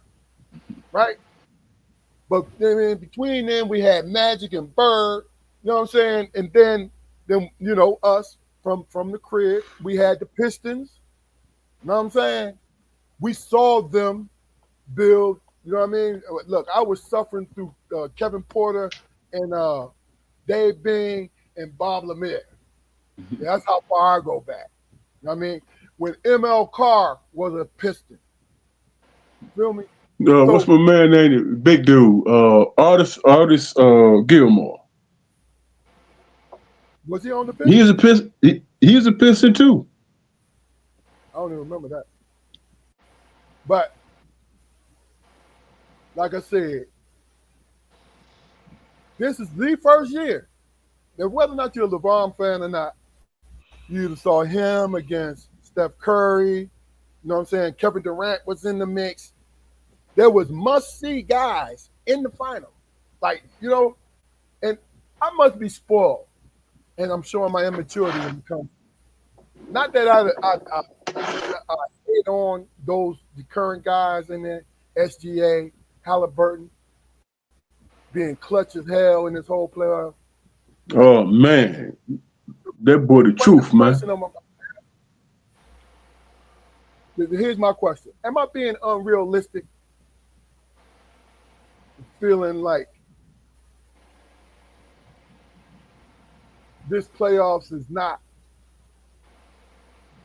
Right? But then in between then, we had Magic and Bird. You know what I'm saying? And then you know, us from the crib, we had the Pistons. You know what I'm saying? We saw them build. You know what I mean? Look, I was suffering through Kevin Porter and Dave Bing and Bob Lemire. That's how far I go back. You know what I mean? When ML Carr was a Piston. You feel me? What's my man name? Big dude. Artist Gilmore. Was he on the Pistons? He is a Piston. He is a Piston too. I don't even remember that. But like I said, this is the first year that whether or not you're a LeBron fan or not, you either saw him against Steph Curry, you know what I'm saying? Kevin Durant was in the mix. There was must-see guys in the final. Like, you know, and I must be spoiled. And I'm showing my immaturity when it comes. Not that I hate on the current guys in there, SGA, Halliburton, being clutch as hell in this whole playoff. Oh man, that boy the truth, man. Here's my question: am I being unrealistic? Feeling like this playoffs is not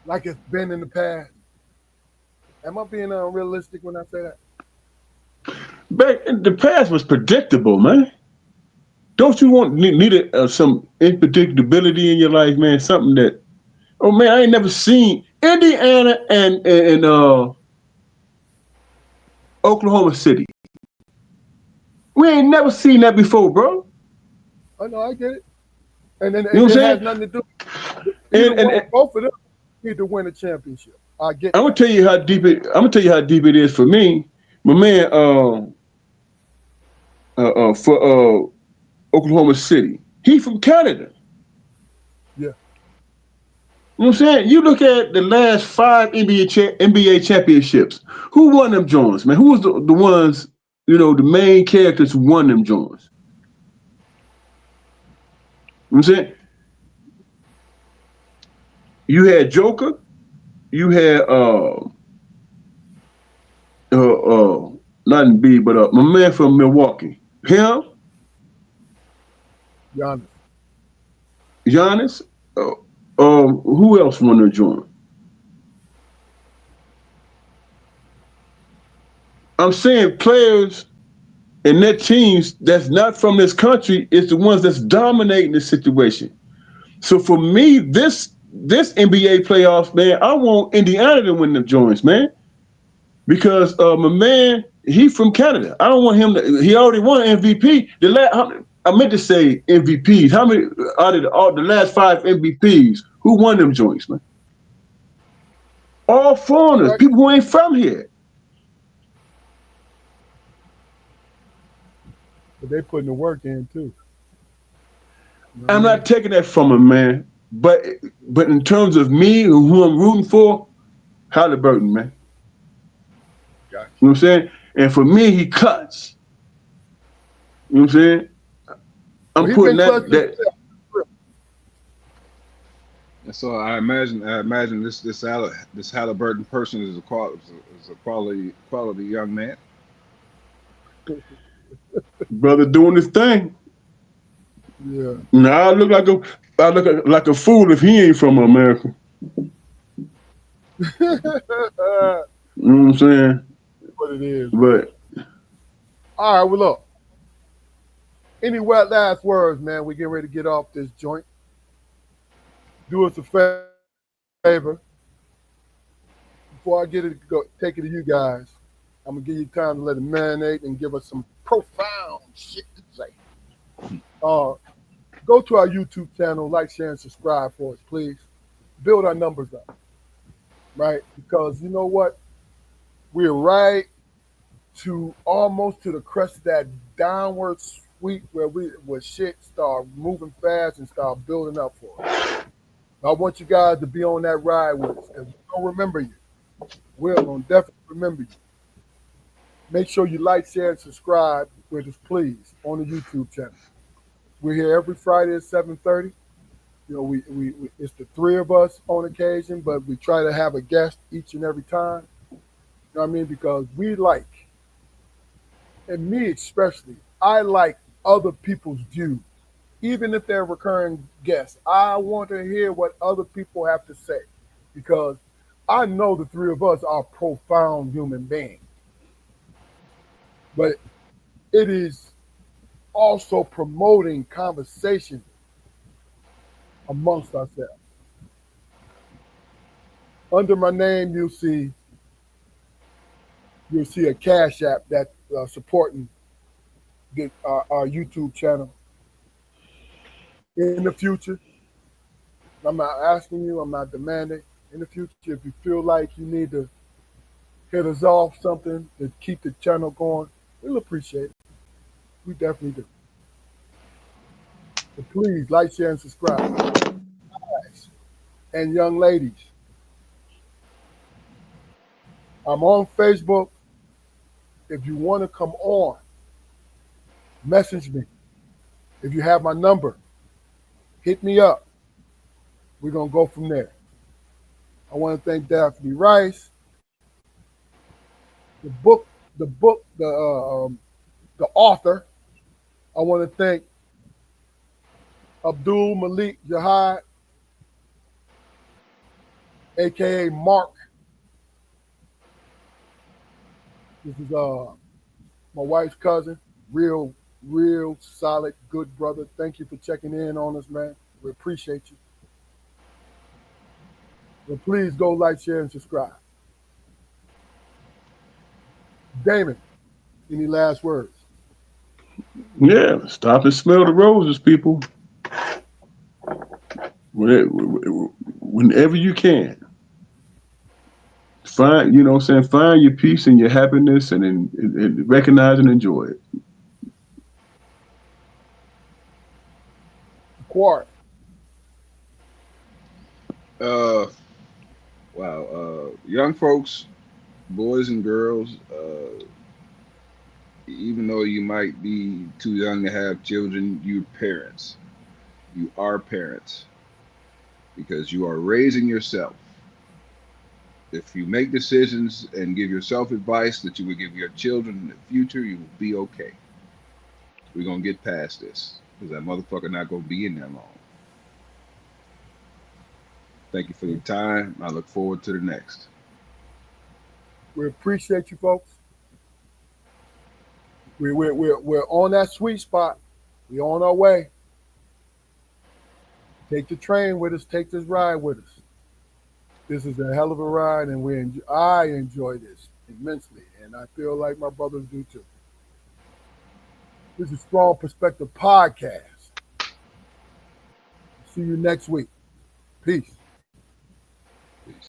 like it's been in the past? Am I being unrealistic when I say that? Back in the past was predictable, man. Don't you need some unpredictability in your life, man? Something that, oh man, I ain't never seen Indiana and Oklahoma City. We ain't never seen that before, bro. I know, I get it. And then you know it has nothing to do. Both of them need to win a championship. I get. I'm gonna tell you how deep it is for me. My man, for Oklahoma City, he from Canada. Yeah. You know what I'm saying? You look at the last 5 NBA championships. Who won them joints, man? Who was the ones, you know, the main characters who won them joints? You know what I'm saying? You had Joker. You had not in B, but my man from Milwaukee. Him. Giannis. Who else won the joint? I'm saying players and their teams that's not from this country is the ones that's dominating the situation. So for me, this NBA playoffs, man, I want Indiana to win the joints, man. Because my man, he from Canada. I don't want him to, he already won MVP. I meant to say MVPs. How many out of the last 5 MVPs? Who won them joints, man? All foreigners, people who ain't from here. But they putting the work in too. I'm not taking that from him, man. But in terms of me, who I'm rooting for, Halliburton, man. Gotcha. You know what I'm saying? And for me, he cuts. You know what I'm saying? I'm putting that. And so I imagine this Halliburton person is a quality young man. Brother doing his thing. Yeah. Now I look like a fool if he ain't from America. You know what I'm saying? What it is. But all right, well look. Any last words, man? We getting ready to get off this joint. Do us a favor. Before I take it to you guys, I'm gonna give you time to let it marinate and give us some profound shit to say. Go to our YouTube channel, like, share, and subscribe for us, please. Build our numbers up, right? Because you know what? We're right to almost to the crest of that downward sweep where shit start moving fast and start building up for us. I want you guys to be on that ride with us, because we're gonna remember you. We're gonna definitely remember you. Make sure you like, share, and subscribe with us, please, on the YouTube channel. We're here every Friday at 7:30. You know, we it's the three of us on occasion, but we try to have a guest each and every time. You know what I mean? Because we like, and me especially, I like other people's views. Even if they're recurring guests, I want to hear what other people have to say, because I know the three of us are profound human beings. But it is also promoting conversation amongst ourselves. Under my name, you'll see a Cash App that's supporting our YouTube channel. In the future, I'm not asking you, I'm not demanding. In the future, if you feel like you need to hit us off something to keep the channel going, we'll appreciate it. We definitely do. So please like, share, and subscribe. Guys and young ladies, I'm on Facebook. If you want to come on, message me. If you have my number, hit me up. We're going to go from there. I want to thank Daphne Rice. The author. I want to thank Abdul Malik Jihad, aka Mark. This is my wife's cousin. Real solid, good brother. Thank you for checking in on us, man. We appreciate you. But please go like, share, and subscribe. Damon, any last words? Yeah, stop and smell the roses, people. Whenever you can. Find, you know what I'm saying, find your peace and your happiness and recognize and enjoy it. Quart. Wow. Young folks, boys and girls, even though you might be too young to have children, you're parents. You are parents because you are raising yourself. If you make decisions and give yourself advice that you would give your children in the future, you will be okay. We're going to get past this because that motherfucker not going to be in there long. Thank you for your time. I look forward to the next. We appreciate you, folks. We're on that sweet spot. We're on our way. Take the train with us. Take this ride with us. This is a hell of a ride, and I enjoy this immensely, and I feel like my brothers do too. This is Strong Perspective Podcast. See you next week. Peace.